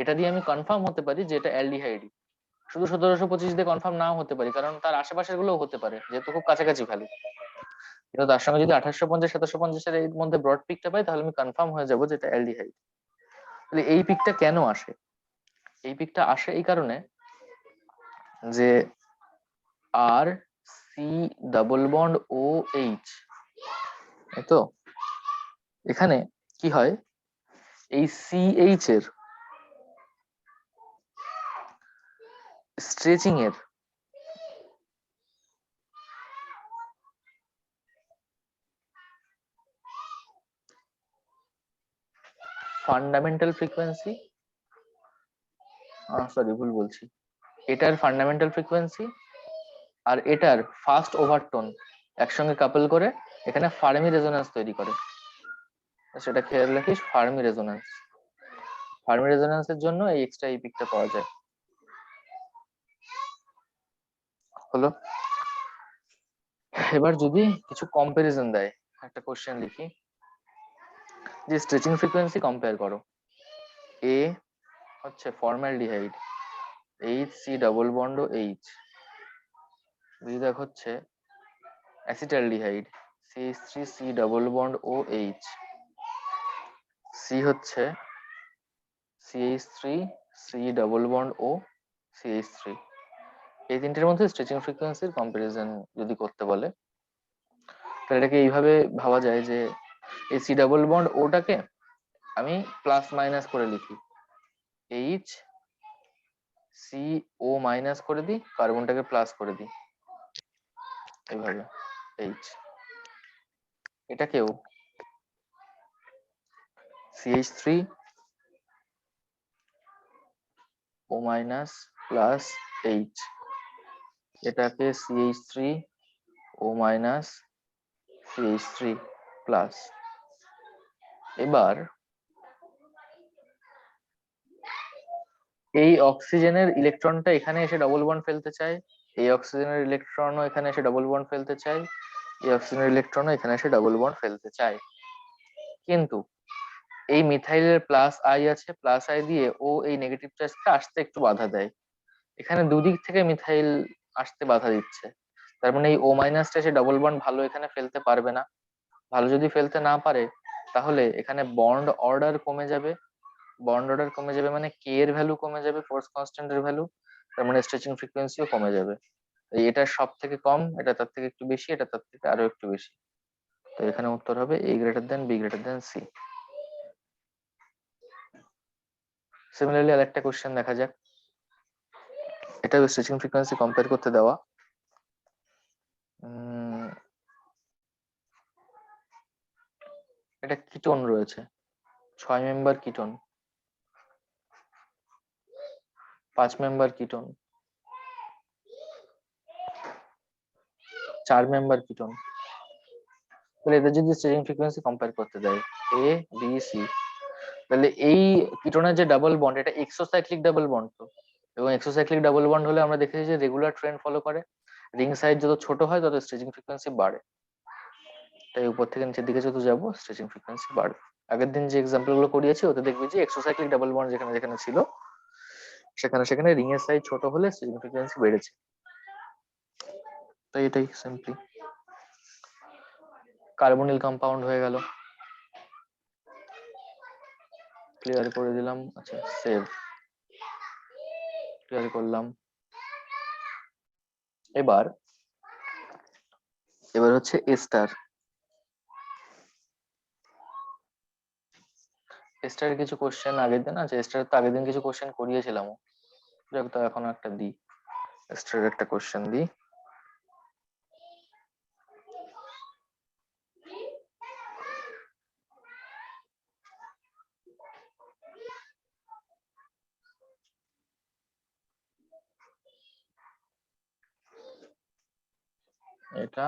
এটা দিয়ে আমি কনফার্ম হতে পারি যে এটা অ্যালডিহাইড। শুধু 1725 দিয়ে কনফার্ম নাও হতে পারি, কারণ তার আশেপাশের গুলোও হতে পারে, যেহেতু খুব কাছাকাছি ভ্যালু। কিন্তু তার সঙ্গে যদি 2850 2750 এর মধ্যে ব্রড পিকটা পাই, তাহলে আমি কনফার্ম হয়ে যাবো যে এটা অ্যালডিহাইড। তাহলে এই পিকটা কেন আসে? এই পিকটা আসে এই কারণে যে R C double bond O H, তো এখানে কি হয়, এই সিএইচ এর স্ট্রেচিং এর ফান্ডামেন্টাল ফ্রিকোয়েন্সি, সরি ভুল বলছি, এটার ফান্ডামেন্টাল ফ্রিকোয়েন্সি আর এটার ফাস্ট ওভারটোন একসঙ্গে কাপল করে এখানে ফার্মি রেজোন্যান্স তৈরি করে। সেটা খেয়াল রাখিস, ফার্মি রেজোন্যান্স। ফার্মি রেজোন্যান্সের জন্য এই এক্সট্রা এই পিকটা পাওয়া যায়। হলো, এবার যদি কিছু কম্পারিজন দেয়, একটা কোশ্চেন লিখি, যে স্ট্রেচিং ফ্রিকোয়েন্সি কম্পেয়ার করো। এ হচ্ছে formaldehyde, H C double bond O H. B দেখ হচ্ছে acetaldehyde, CH3 C double bond O H. C হচ্ছে CH3 সি ডাবল বন্ড ও CH3। এই তিনটের মধ্যে স্ট্রেচিং ফ্রিকোয়েন্সির কম্পারিজন যদি করতে বলে, তাহলে এটাকে এইভাবে ভাবা যায় যে এই সি ডাবল বন্ড ওটাকে আমি প্লাস মাইনাস করে লিখি, এইচ সি ও মাইনাস করে দিই, কার্বনটাকে প্লাস করে দিই, এইভাবে এইচ। এটাকেও CH3 ও মাইনাস প্লাস এইচ, এটাকে CH3 ও মাইনাস CH3 প্লাস। এবার এই অক্সিজেনের ইলেকট্রনটা এখানে এসে ডবল বন্ড ফেলতে চায়, এই অক্সিজেনের ইলেকট্রনও এখানে এসে ডবল বন্ড ফেলতে চায়, এই অক্সিজেনের ইলেকট্রন এখানে এসে ডাবল বন্ড ফেলতে চায়, কিন্তু এই মিথাইলের প্লাস আই আছে, প্লাস আই দিয়ে ও এই নেগেটিভ চার্জটা আসতে একটু বাধা দেয়। এখানে দুদিক থেকে মিথাইল আসতে বাধা দিচ্ছে, তার মানে এই ও মাইনাসটা এসে ডাবল বন্ড ভালো এখানে ফেলতে পারবে না। ভালো যদি ফেলতে না পারে, তাহলে এখানে বন্ড অর্ডার কমে যাবে। বন্ড অর্ডার কমে যাবে মানে কে এর ভ্যালু কমে যাবে, ফোর্স কনস্ট্যান্টের ভ্যালু, তার মানে স্ট্রেচিং ফ্রিকোয়েন্সিও কমে যাবে। এটা সব থেকে কম, এটা তার থেকে একটু বেশি, এটা তার থেকে আরো একটু বেশি। তো এখানে উত্তর হবে A greater than B greater than C. Similarly আরেকটা কোশ্চেন দেখা যাক, এটা স্ট্রেচিং ফ্রিকোয়েন্সি কম্পেয়ার করতে দেওয়া। এটা কিটোন রয়েছে, 6 member ketone, 5 member ketone, 4 member ketone. তাহলে এদের যদি স্ট্রেচিং ফ্রিকোয়েন্সি কম্পেয়ার করতে দেয় এ বি সি, তাহলে এই কিটোনের যে ডাবল বন্ড এটা এক্সোসাইক্লিক ডাবল বন্ড তো, এবং এক্সোসাইক্লিক ডাবল বন্ড হলে আমরা দেখেছি যে রেগুলার ট্রেন্ড ফলো করে, রিং সাইজ যত ছোট হয় তত স্ট্রেচিং ফ্রিকোয়েন্সি বাড়ে। তাই উপর থেকে নিচের দিকে যত যাবো স্ট্রেচিং ফ্রিকোয়েন্সি বাড়বে। আগের দিন যে এক্সাম্পল গুলো করিয়েছি ওতে দেখবি যে এক্সোসাইক্লিক ডাবল বন্ড যেখানে যেখানে ছিল সেখানে সেখানে রিং এর সাইজ ছোট হলে স্ট্রেচিং ফ্রিকোয়েন্সি বেড়েছে। তাই এটাই সিম্পলি কার্বনিল কম্পাউন্ড হয়ে গেল, ক্লিয়ার করে দিলাম। আচ্ছা সেভ, ক্লিয়ার করলাম। এবার এবার হচ্ছে এস্টার। এস্টারের কিছু কোশ্চেন আগের দিন আছে, এস্টারের তো আগের দিন কিছু কোশ্চেন করিয়েছিলাম, যাক তো এখন একটা দিই, এস্টারের একটা কোশ্চেন দিই। এটা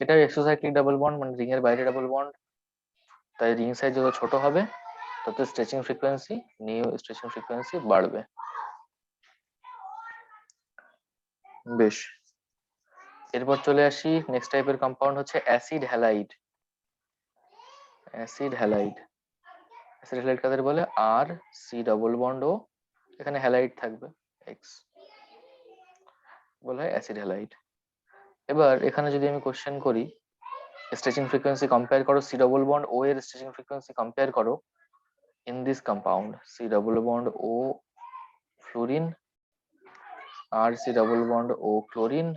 এটা এক্সোসাইক্লিক ডাবল বন্ড, মানে রিং এর বাইরে ডাবল বন্ড, তাই রিং সাইজ যত ছোট হবে তত stretching frequency, nu stretching frequency বাড়বে। বেশ, এরপর চলে আসি নেক্সট টাইপের কম্পাউন্ড হচ্ছে acid halide. Acid halide, acid halide কাদের বলে, R C double bond O এখানে হ্যালাইড থাকবে এক্স, বলা হয় অ্যাসিড হ্যালাইড। এবার এখানে যদি আমি কোশ্চেন করি স্ট্রেচিং ফ্রিকোয়েন্সি কম্পেয়ার করো, সি ডাবল বন্ড ও এর স্ট্রেচিং ফ্রিকোয়েন্সি কম্পেয়ার করো in this compound, C double bond O fluorine, আর C double bond O chlorine,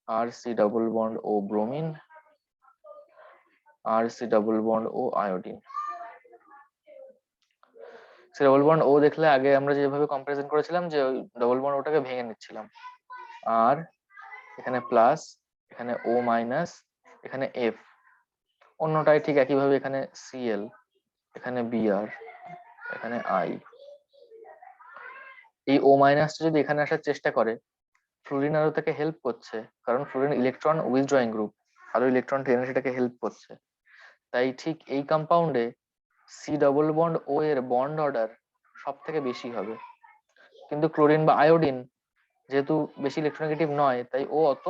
আর C double bond O bromine, আর C double bond O iodine. C double bond O দেখলে আগে আমরা যেভাবে comparison করেছিলাম যে ওই ডাবল বন্ড ওটাকে ভেঙে নিচ্ছিলাম, আর এখানে প্লাস, এখানে ও মাইনাস, এখানে এফ, অন্যটাই ঠিক একইভাবে, এখানে সিএল, এখানে বিআর, এখানে আই। এই ও মাইনাসটা যদি এখানে আসার চেষ্টা করে, ফ্লোরিন আরো তাকে হেল্প করছে, কারণ ফ্লোরিন ইলেকট্রন উইথড্রয়িং গ্রুপ, আরো ইলেকট্রন টেনে সেটাকে হেল্প করছে। তাই ঠিক এই কম্পাউন্ডে সি ডাবল বন্ড ও এর বন্ড অর্ডার সব থেকে বেশি হবে, কিন্তু ক্লোরিন বা আয়োডিন যেহেতু বেশি ইলেকট্রোনেগেটিভ নয়, তাই ও অত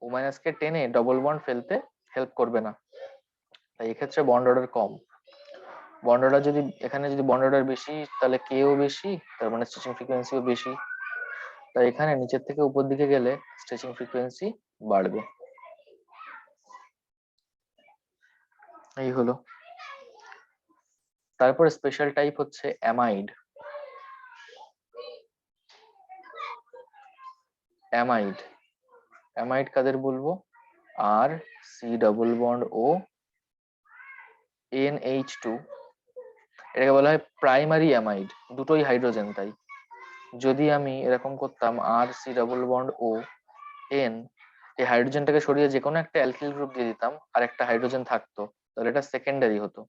ও মাইনাসকে টেনে ডবল বন্ড ফেলতে হেল্প করবে না, তাই এক্ষেত্রে বন্ড অর্ডার কম। বন্ড অর্ডার যদি এখানে যদি বন্ড অর্ডার বেশি, তাহলে কেও বেশি, তার মানে স্ট্রেচিং ফ্রিকোয়েন্সিও বেশি, তাই এখানে নিচের থেকে উপর দিকে গেলে স্ট্রেচিং ফ্রিকোয়েন্সি বাড়বে। এই হলো। তারপর স্পেশাল টাইপ হচ্ছে অ্যামাইড। অ্যামাইড, অ্যামাইড কাদের বলবো, আর সি ডাবল বন্ড ও NH2, এটাকে বলা হয় প্রাইমারি অ্যামাইড, দুটোই হাইড্রোজেন। তাই যদি আমি এরকম করতাম R C double bond O N, এই হাইড্রোজেনটাকে সরিয়ে যে কোনো একটা অ্যালকিল গ্রুপ দিয়ে দিতাম আর একটা হাইড্রোজেন থাকতো, তাহলে এটা সেকেন্ডারি হতো।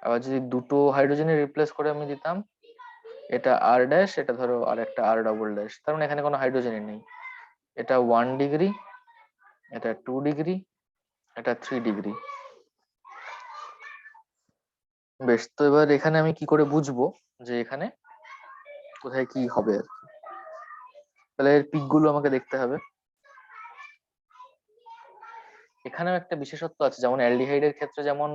আবার যদি দুটো হাইড্রোজেনের রিপ্লেস করে আমি দিতাম, এটা আর ড্যাশ, এটা ধরো আর একটা আর ডাবল ড্যাশ, তার মানে এখানে কোনো হাইড্রোজেনই নেই। এটা 1 ডিগ্রি, এটা 2 ডিগ্রি, এটা 3 ডিগ্রি। বেশ, তো এবার এখানে আমি কি করে বুঝবো যে এখানে কোথায় কি হবে আর কি? তাহলে এর পিক গুলো আমাকে দেখতে হবে। এখানেও একটা বিশেষত্ব আছে, যেমন অ্যালডিহাইডের ক্ষেত্রে যেমন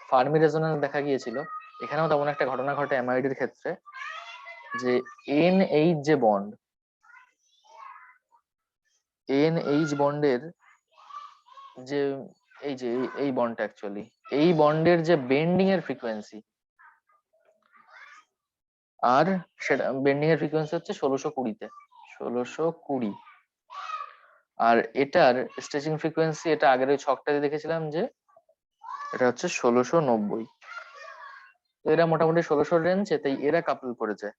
ফার্মি রেজোন্যান্স দেখা গিয়েছিল, এখানেও তেমন একটা ঘটনা ঘটে অ্যামাইডের ক্ষেত্রে, যে NH যে বন্ড, NH বন্ডের যে এই যে এই বন্ডটা অ্যাকচুয়ালি, এই বন্ডের যে বেন্ডিং এর ফ্রিকোয়েন্সি, আর সেটা বেন্ডিং এর ফ্রিকোয়েন্সি হচ্ছে 1620-তে, 1620। আর এটার স্ট্রেচিং ফ্রিকোয়েন্সি, এটা আগের ওই ছকটাতে দেখেছিলাম যে এটা হচ্ছে 1690। তো এরা মোটামুটি 1600 রেঞ্জ, তাই এরা কাপল করে যায়,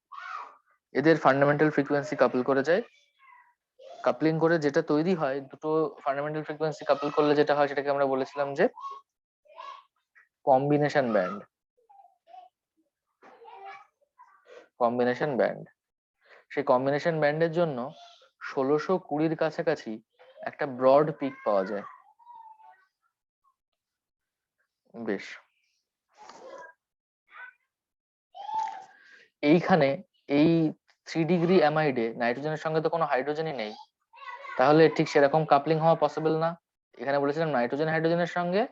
এদের ফান্ডামেন্টাল ফ্রিকোয়েন্সি কাপল করে যায়। কাপলিং করে যেটা তৈরি হয়, দুটো ফান্ডামেন্টাল ফ্রিকোয়েন্সি কাপল করলে যেটা হয় সেটাকে আমরা বলেছিলাম যে কম্বিনেশন ব্যান্ড। কম্বিনেশন ব্যান্ড, সেই কম্বিনেশন ব্যান্ডের জন্য 1620-র কাছাকাছি একটা ব্রড পিক পাওয়া যায়। বেশ, এইখানে এই 3 ডিগ্রি অ্যামাইডে নাইট্রোজেনের সঙ্গে তো কোনো হাইড্রোজেনই নেই, তাহলে ঠিক সেরকম কাপলিং হওয়া পসিবল না। এখানে বলেছিলাম নাইট্রোজেন হাইড্রোজেনের সঙ্গে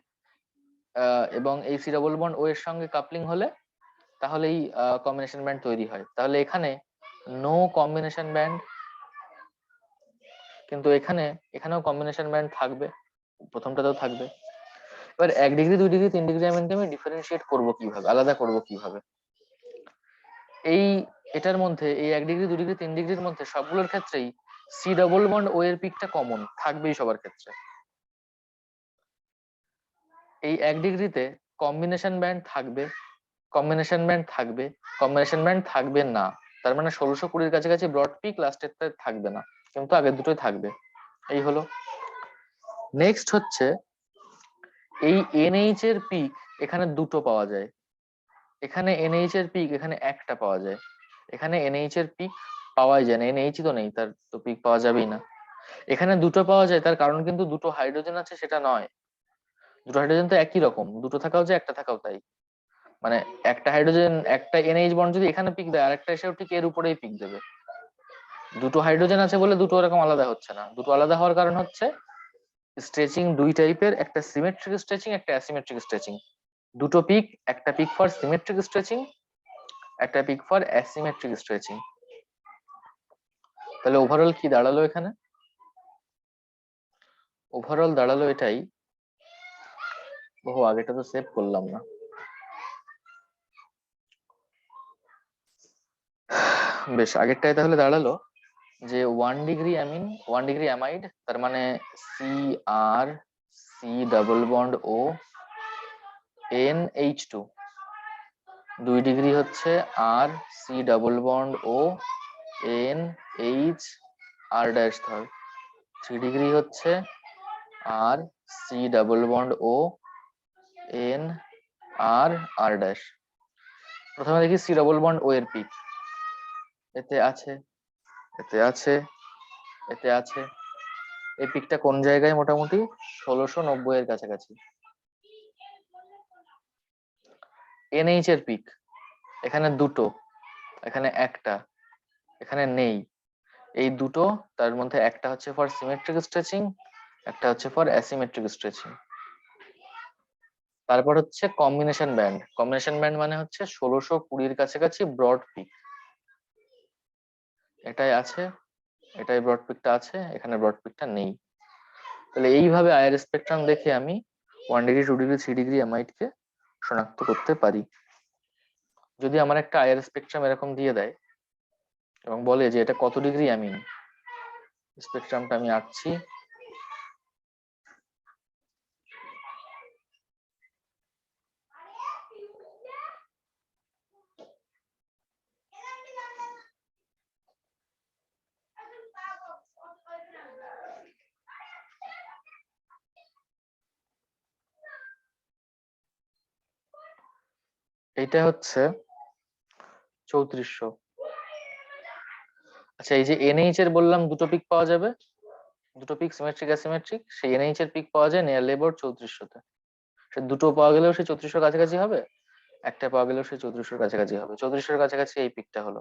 এবং এই সি ডবল বন্ড ও এর সঙ্গে কাপলিং হলে তাহলেই কম্বিনেশন ব্যান্ড তৈরি হয়। তাহলে এখানে নো কম্বিনেশন ব্যান্ড, কিন্তু এখানেও কম্বিনেশন ব্যান্ড থাকবে, প্রথমটাতেও থাকবে। এবার 1 ডিগ্রি 2 ডিগ্রি 3 ডিগ্রি অ্যামাইনকে আমি ডিফারেন্সিয়েট করবো কিভাবে, আলাদা করবো কিভাবে? এই এটার মধ্যে এই 1 ডিগ্রি 2 ডিগ্রি 3 ডিগ্রির মধ্যে সবগুলোর ক্ষেত্রেই সি ডবল বন্ড ও এর পিকটা কমন থাকবেই সবার ক্ষেত্রে। এই 1 ডিগ্রিতে কম্বিনেশন ব্যান্ড থাকবে, কম্বিনেশন ব্যান্ড থাকবে, কম্বিনেশন ব্যান্ড থাকবে না। তার মানে 1620-র কাছাকাছি ব্রড পিক, লাস্টেরটা থাকবে না, কিন্তু আগের দুটোই থাকবে। এই হলো। নেক্সট হচ্ছে এই NH এর পিক এখানে দুটো পাওয়া যায়, এখানে NH এর পিক এখানে একটা পাওয়া যায়, এখানে NH এর পিক পাওয়াই যায় না, NH তো নেই, তার তো পিক পাওয়া যাবেই না। এখানে দুটো পাওয়া যায়, তার কারণ কিন্তু দুটো হাইড্রোজেন আছে সেটা নয়, দুটো হাইড্রোজেন তো একই রকম, দুটো থাকাও যায় একটা থাকাও তাই। মানে একটা হাইড্রোজেন, একটা NH বন্ড যদি এখানে পিক দেয়, আরেকটা এসেও ঠিক এর উপরেই পিক দেবে। দুটো হাইড্রোজেন আছে বলে দুটো এরকম আলাদা হচ্ছে না, দুটো আলাদা হওয়ার কারণ হচ্ছে স্ট্রেচিং দুই টাইপের, একটা সিমেট্রিক স্ট্রেচিং, একটা অ্যাসিমেট্রিক স্ট্রেচিং। দুটো পিক, একটা পিক ফর সিমেট্রিক স্ট্রেচিং, একটা পিক ফর অ্যাসিমেট্রিক স্ট্রেচিং। তাহলে ওভারঅল কি দাঁড়ালো এখানে? ওভারঅল দাঁড়ালো এটাই, আগেটা তো সেভ করলাম না। বেশ, আগেরটাই তাহলে দাঁড়ালো যে 1 ডিগ্রি অ্যামিন, 1 ডিগ্রি অ্যামাইড, তার মানে সি ডাবল বন্ড ও NH2। 2 ডিগ্রি হচ্ছে সি ডাবল বন্ড ও NH আর ড্যাশ ধর। 3 ডিগ্রি হচ্ছে সি ডাবল বন্ড ও আর ড্যাশ। প্রথমে দেখি সি ডাবল বন্ড ও এর পিক, এতে আছে, এতে আছে, এতে আছে। এই পিকটা কোন জায়গায়? মোটামুটি 1690 এর কাছাকাছি। NH এর পিক এখানে দুটো, এখানে একটা, এখানে নেই। এই দুটো, তার মধ্যে একটা হচ্ছে ফর সিমেট্রিক স্ট্রেচিং, একটা হচ্ছে ফর অ্যাসিমেট্রিক স্ট্রেচিং। তারপর হচ্ছে কম্বিনেশন ব্যান্ড। কম্বিনেশন ব্যান্ড মানে হচ্ছে 1620-র কাছাকাছি ব্রড পিক, এটাই আছে, এটাই ব্রড পিকটা আছে, এখানে ব্রড পিকটা নেই। তাহলে এইভাবে আয়ের স্পেকট্রাম দেখে আমি 1 ডিগ্রি 2 ডিগ্রি 3 ডিগ্রি অ্যামাইড কে শনাক্ত করতে পারি। যদি আমার একটা আয়ের স্পেকট্রাম এরকম দিয়ে দেয় এবং বলে যে এটা কত ডিগ্রি অ্যামিন, স্পেকট্রামটা আমি আঁকছি। এটা হচ্ছে 3400। আচ্ছা, এই যে NH এর বললাম দুটো পিক পাওয়া যাবে, দুটো পিক সিমেট্রিক অ্যাসিমেট্রিক, সেই NH এর পিক পাওয়া যায় নিয়ারলি অ্যাবাউট 3400-তে। সে দুটো পাওয়া গেলেও সে 3400 কাছাকাছি হবে, একটা পাওয়া গেলেও সে 3400 কাছাকাছি হবে। 3400 কাছাকাছি এই পিকটা হলো,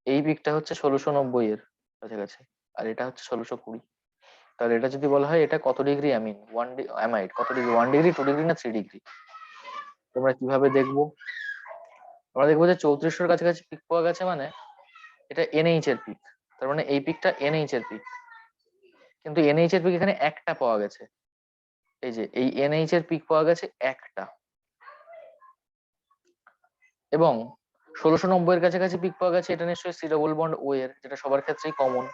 এই পিকটা হচ্ছে 1690 এর কাছাকাছি, আর এটা হচ্ছে 1620। তাহলে এটা যদি বলা হয় এটা কত ডিগ্রি অ্যামিন, অ্যামাইড কত ডিগ্রি, 1 ডিগ্রি, 2 ডিগ্রি না 3 ডিগ্রি, তোমরা কিভাবে দেখবো? আমরা দেখবো যে 3400 কাছাকাছি পিক পাওয়া গেছে, মানে এটা এনএইচ এর পিক, তার মানে এই পিকটা এনএইচ এর পিক। কিন্তু এনএইচ এর পিক এখানে একটা পাওয়া গেছে, এই যে এই এনএইচ এর পিক পাওয়া গেছে একটা, এবং 1690 এর কাছাকাছি পিক পাওয়া গেছে, এটা নিশ্চয়ই সি ডবল বন্ড ও এর, যেটা সবার ক্ষেত্রেই কমন,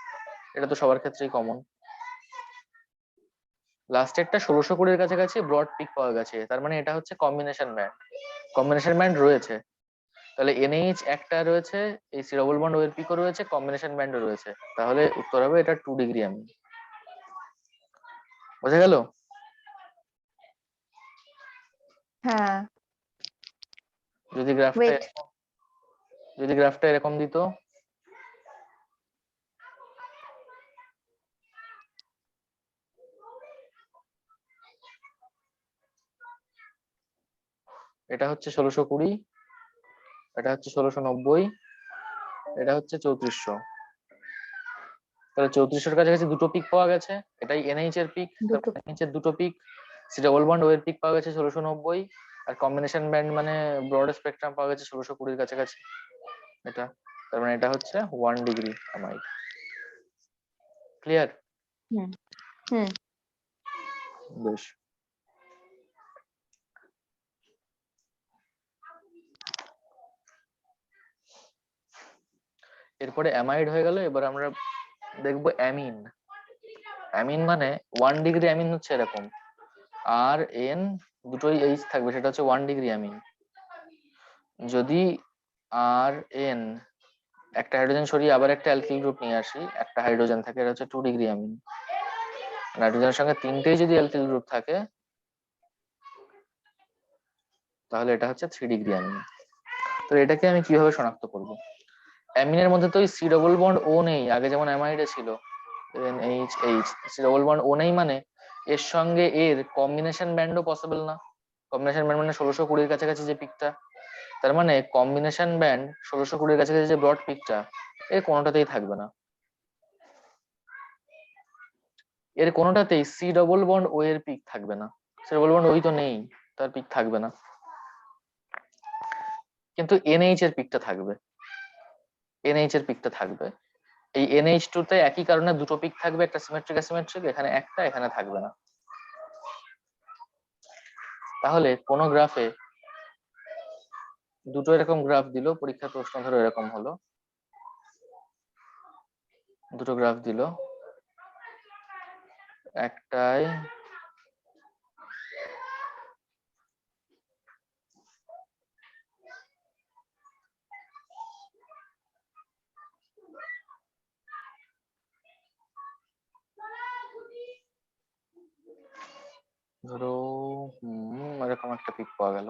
এটা তো সবার ক্ষেত্রেই কমন। লাস্টেরটা 1620 এর কাছাকাছি ব্রড পিক পাওয়া গেছে, তার মানে এটা হচ্ছে কম্বিনেশন ব্যান্ড, কম্বিনেশন ব্যান্ড রয়েছে। তাহলে এনএইচ একটা রয়েছে, এই সি ডবল বন্ড ও এর পিকও রয়েছে, কম্বিনেশন ব্যান্ডও রয়েছে, তাহলে উত্তর হবে এটা 2 ডিগ্রি অ্যামিন। বোঝা গেল? হ্যাঁ, যদি গ্রাফটা ওয়েট। যদি গ্রাফটা এরকম দিত, এটা হচ্ছে 1620, এটা হচ্ছে 1690, এটা হচ্ছে 3400, তাহলে 3400 কাছাকাছি দুটো পিক পাওয়া গেছে, এটাই এনএইচ এর পিক, দুটো। এনএইচ এর দুটো pick, C double bond O এর পিক পাওয়া গেছে 1690, আর কম্বিনেশন ব্যান্ড মানে ব্রড স্পেকট্রাম পাওয়া গেছে 1620 কাছাকাছি, এটা, তার মানে এটা হচ্ছে 1 ডিগ্রি অ্যামাইড। ক্লিয়ার? হুম হুম। বেশ। এরপরে অ্যামাইড হয়ে গেল, এবার আমরা দেখবো অ্যামিন। অ্যামিন মানে 1 ডিগ্রি অ্যামিন হচ্ছে এরকম, আর এন দুটোই এইচ থাকবে, সেটা হচ্ছে 1 ডিগ্রি অ্যামিন। যদি আর এন একটা হাইড্রোজেন সরিয়ে আবার একটা অ্যালকিল গ্রুপ নিয়ে আসি, একটা হাইড্রোজেন থাকে, এটা হচ্ছে 2 ডিগ্রি অ্যামিন। নাইট্রোজেনের সঙ্গে তিনটেই যদি অ্যালকিল গ্রুপ থাকে, তাহলে এটা হচ্ছে 3 ডিগ্রি অ্যামিন। তো এটাকে আমি কিভাবে শনাক্ত করব? অ্যামিনের মধ্যে তো ওই সি ডবল বন্ড ও নেই, আগে যেমন অ্যামাইডে ছিল H H, C double bond O নেই, মানে এর সঙ্গে এর কম্বিনেশন ব্যান্ডও পসিবল না। কম্বিনেশন ব্যান্ড মানে 1620 কাছাকাছি যে পিকটা, তার মানে কম্বিনেশন ব্যান্ড 1620 কাছাকাছি যে ব্রড পিকটা, এর কোনোটাতেই থাকবে না, এর কোনোটাতেই সি ডবল বন্ড ও এর পিক থাকবে না। সি ডবল বন্ড ওই তো নেই, তার পিক থাকবে না, কিন্তু এনএইচ এর পিকটা থাকবে, এনএইচ এর পিকটা থাকবে। এই NH2 তে একই কারণে দুটো পিক থাকবে, একটা সিমেট্রিক অ্যাসিমেট্রিক, এখানে একটা, এখানে থাকবে না। তাহলে কোন গ্রাফে দুটো এরকম গ্রাফ দিল, পরীক্ষার প্রশ্ন ধরো এরকম হলো, দুটো গ্রাফ দিল, একটাই ধরো এরকম একটা পিক পাওয়া গেল,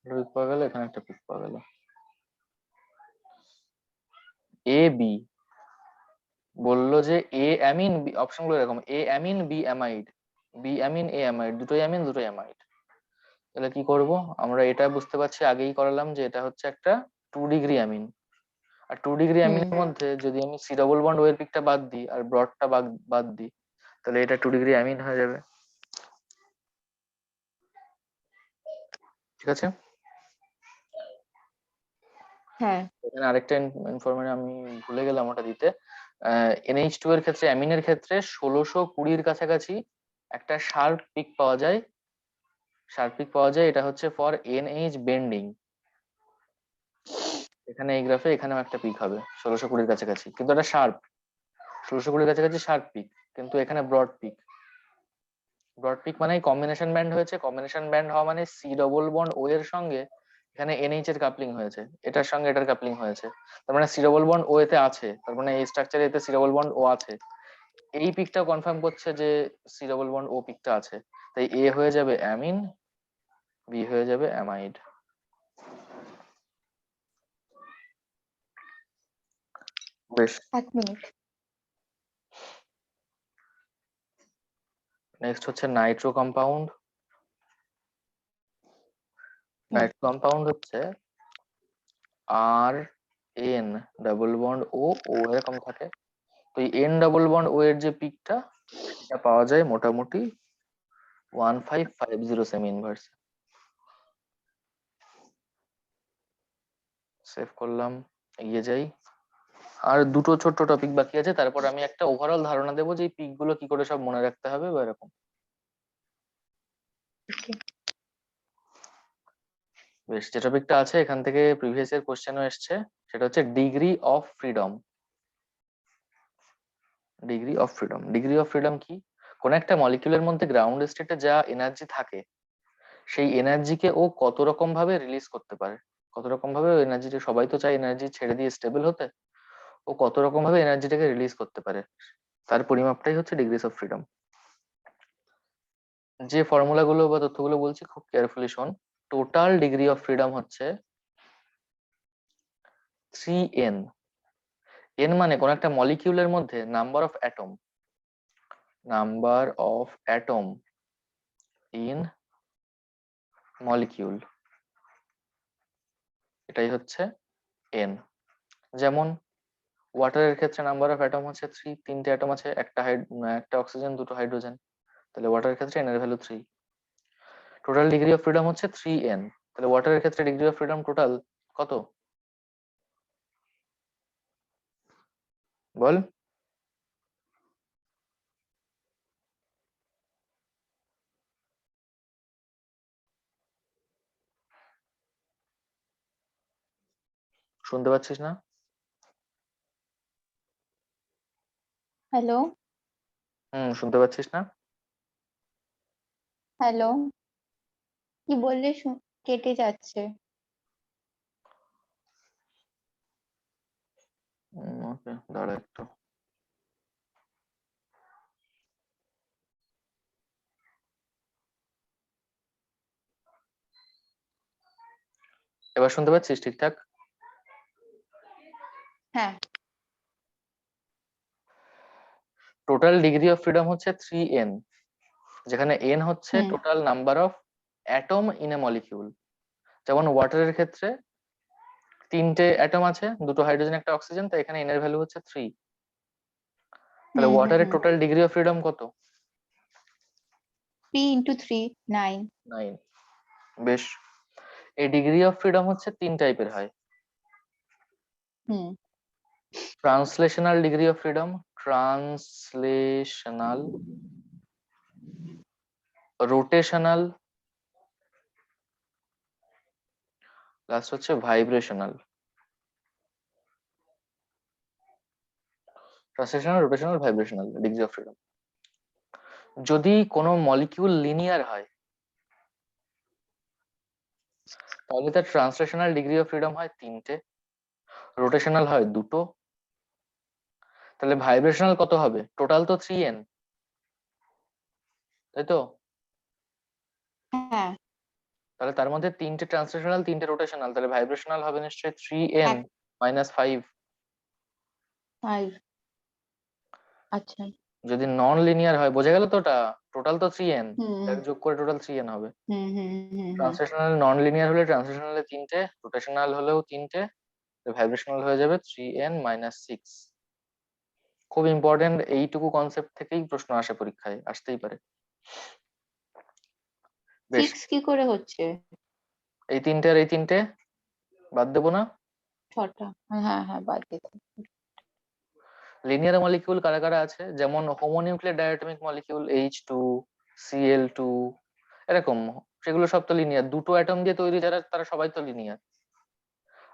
পিক পাওয়া গেল, এখানে একটা পিক পাওয়া গেল, এ বি বললো যে এ অ্যামিন, অপশন গুলো এরকম, A amine, B amide, B amine, A amide, দুটোই অ্যামিন, দুটোই অ্যামাইড। তাহলে কি করব আমরা? এটা বুঝতে পারছি, আগেই করালাম যে এটা হচ্ছে একটা 2 ডিগ্রি অ্যামিন। আর 2 ডিগ্রি অ্যামিনের হুম। মধ্যে যদি আমি সি ডবল বন্ড ওয়ের পিকটা বাদ দিই আর ব্রডটা বাদ দিই, তাহলে এটা 2 ডিগ্রি অ্যামিন হয়ে যাবে। ঠিক আছে? হ্যাঁ। এখানে আরেকটা ইনফরমেশন আমি ভুলে গেলাম ওটা দিতে। NH2 এর ক্ষেত্রে, অ্যামিনের ক্ষেত্রে 1620 কাছাকাছি একটা শার্প পিক পাওয়া যায়, শার্প পিক পাওয়া যায়, এটা হচ্ছে ফর NH বেন্ডিং। এখানে এই গ্রাফে এখানেও একটা পিক হবে 1620 কাছাকাছি, কিন্তু এটা শার্প, 1620 কাছাকাছি শার্প পিক, কিন্তু এখানে ব্রড পিক। ব্রড পিক মানে কম্বিনেশন ব্যান্ড হয়েছে, কম্বিনেশন ব্যান্ড হওয়া মানে সি ডবল বন্ড ও এর সঙ্গে এখানে NH এর কাপলিং হয়েছে, এটার সঙ্গে এটার কাপলিং হয়েছে, তার মানে সি ডবল বন্ড ও এতে আছে, তার মানে এই স্ট্রাকচারে এতে সি ডবল বন্ড ও আছে। এই পিকটা কনফার্ম করছে যে সি ডবল বন্ড ও পিকটা আছে, তাই এ হয়ে যাবে অ্যামিন, বি হয়ে যাবে অ্যামাইড। বেশ। 1 মিনিট। নেক্সট হচ্ছে নাইট্রো কম্পাউন্ড। হুম। নাইট্রো কম্পাউন্ড হচ্ছে আর এন ডাবল বন্ড ও ও এরকম থাকে। তো এই এন ডাবল বন্ড ও এর যে পিকটা, এটা পাওয়া যায় মোটামুটি 1550 সেমি ইনভার্স। সেভ করলাম, এগিয়ে যাই। আর দুটো ছোট্ট টপিক বাকি আছে, তারপর আমি একটা ওভারঅল ধারণা দেবো যে এই পিক গুলো কি করে সব মনে রাখতে হবে বা এরকম। Okay. বেশ, যে টপিকটা আছে এখান থেকে প্রিভিয়াস এর কোশ্চেনও এসছে, সেটা হচ্ছে degree of freedom. Degree of freedom, degree of freedom কি? কোন একটা মলিকিউলের মধ্যে গ্রাউন্ড স্টেটে যা এনার্জি থাকে, সেই এনার্জিকে ও কত রকম ভাবে রিলিজ করতে পারে, কত রকম ভাবে এনার্জিটা, সবাই তো চায় এনার্জি ছেড়ে দিয়ে স্টেবল হতে, ও কত রকম ভাবে এনার্জিটাকে রিলিজ করতে পারে, তার পরিমাপটাই হচ্ছে ডিগ্রিস অফ ফ্রিডম। যে ফর্মুলা গুলো বা তথ্যগুলো বলছি খুব কেয়ারফুলি শোন। টোটাল ডিগ্রি অফ ফ্রিডম হচ্ছে 3n। এন মানে কোন একটা মলিকিউলের মধ্যে number of atom, number of atom in molecule, এটাই হচ্ছে এন। যেমন ওয়াটারের ক্ষেত্রে নাম্বার অফ অ্যাটম হচ্ছে 3, তিনটে অ্যাটম আছে, একটা অক্সিজেন দুটো হাইড্রোজেন, তাহলে ওয়াটারের ক্ষেত্রে এন এর value 3। Total degree of freedom হচ্ছে 3n, তাহলে ওয়াটারের ক্ষেত্রে ডিগ্রি অফ ফ্রিডম টোটাল কত বল? শুনতে পাচ্ছিস না? হ্যালো, শুনতে পাচ্ছিস না? হ্যালো, কি বললে কেটে যাচ্ছে। ওকে, দাঁড়া একটু। এবার শুনতে পাচ্ছিস ঠিকঠাক? হ্যাঁ। টোটাল ডিগ্রি অফ ফ্রিডম হচ্ছে 3n, যেখানে n হচ্ছে hmm total number of atom in a molecule. যেমন ওয়াটারের ক্ষেত্রে তিনটে অ্যাটম আছে, দুটো হাইড্রোজেন একটা অক্সিজেন, তাই এখানে n এর ভ্যালু হচ্ছে 3। তাহলে হুম হুম ওয়াটারের হুম টোটাল ডিগ্রি অফ ফ্রিডম কত? 3 into 3 9। 9। বেশ, এই ডিগ্রি অফ ফ্রিডম হচ্ছে তিন টাইপের হয়। Hmm translational degree of freedom, translational, rotational, last হচ্ছে vibrational. Translational, rotational, vibrational degree of freedom. যদি কোনো মলিকিউল লিনিয়ার হয়, তাহলে তার ট্রান্সলেশনাল ডিগ্রি অফ ফ্রিডম হয় তিনটে, রোটেশনাল হয় দুটো, তাহলে ভাইব্রেশনাল কত হবে? টোটাল তো 3n, তাই তো? হ্যাঁ। তাহলে তার মধ্যে তিনটে ট্রান্সলেশনাল তিনটে রোটেশনাল, তাহলে ভাইব্রেশনাল হবে নিশ্চয়ই 3n এক মাইনাস 5। 5। আচ্ছা। যদি নন লিনিয়ার হয়, বোঝা গেল তো? ওটা টোটাল তো 3n, হুম যোগ করে টোটাল 3n হবে। হুম হুম হুম হুম ট্রান্সলেশনাল নন লিনিয়ার হলে ট্রান্সলেশনালে তিনটে, রোটেশনাল হলেও তিনটে, ভাইব্রেশনাল হয়ে যাবে 3n মাইনাস 6। খুব ইম্পর্টেন্ট, এইটুকু কনসেপ্ট থেকেই প্রশ্ন আসে, পরীক্ষায় আসতেই পারে। বেশ, 6 কি করে হচ্ছে? এই তিনটে আর এই তিনটে বাদ দেবো না? 6টা। হ্যাঁ হ্যাঁ, বাদ দিতে। লিনিয়ার মলিকিউল কারা কারা আছে? যেমন হোমোনিউক্লিয়ার ডায়াটমিক মলিকিউল H2, Cl2, এরকম, সেগুলো সব তো লিনিয়ার। দুটো অ্যাটম দিয়ে তৈরি যারা, তারা সবাই তো লিনিয়ার।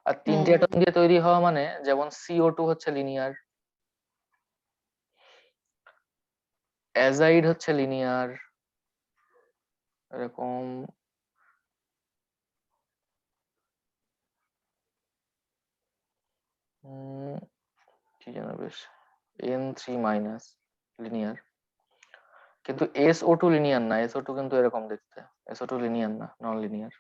আর তিনটে হুম অ্যাটম দিয়ে তৈরি হওয়া মানে, যেমন CO2 হচ্ছে লিনিয়ার, অ্যাজাইড হচ্ছে লিনিয়ার, এরকম। উম, কি যেন বেশ, N3 মাইনাস লিনিয়ার। কিন্তু SO2 লিনিয়ার না, SO2 কিন্তু এরকম দেখতে, SO2 লিনিয়ার না, নন লিনিয়ার।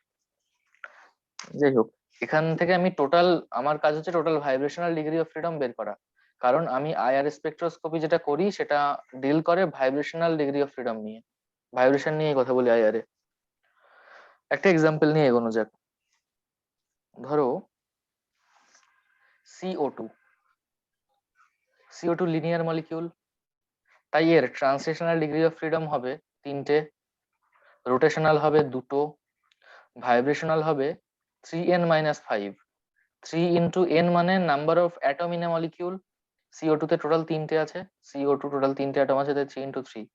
যাই হোক, এখান থেকে আমি টোটাল, আমার কাজ হচ্ছে total vibrational degree of freedom বের করা। কারণ আমি আইআর স্পেকট্রোস্কোপি যেটা করি সেটা ডিল করে ভাইব্রেশনাল ডিগ্রি অফ ফ্রিডম নিয়ে, ভাইব্রেশন নিয়ে কথা বলি আইআর এ। একটা এক্সাম্পল নিয়ে এগোনো যাক। ধরো CO2, CO2 লিনিয়ার মলিকিউল, তাই এর ট্রান্সলেশনাল ডিগ্রি অফ ফ্রিডম হবে 3টে, রোটেশনাল হবে 2টো, ভাইব্রেশনাল হবে 3n-5। 3 ইন্টু n মানে number of atom in a molecule. CO2 তে টোটাল 3টে আছে, CO2 টোটাল 3টে অ্যাটম আছে, তাই 3 ইন্টু 3,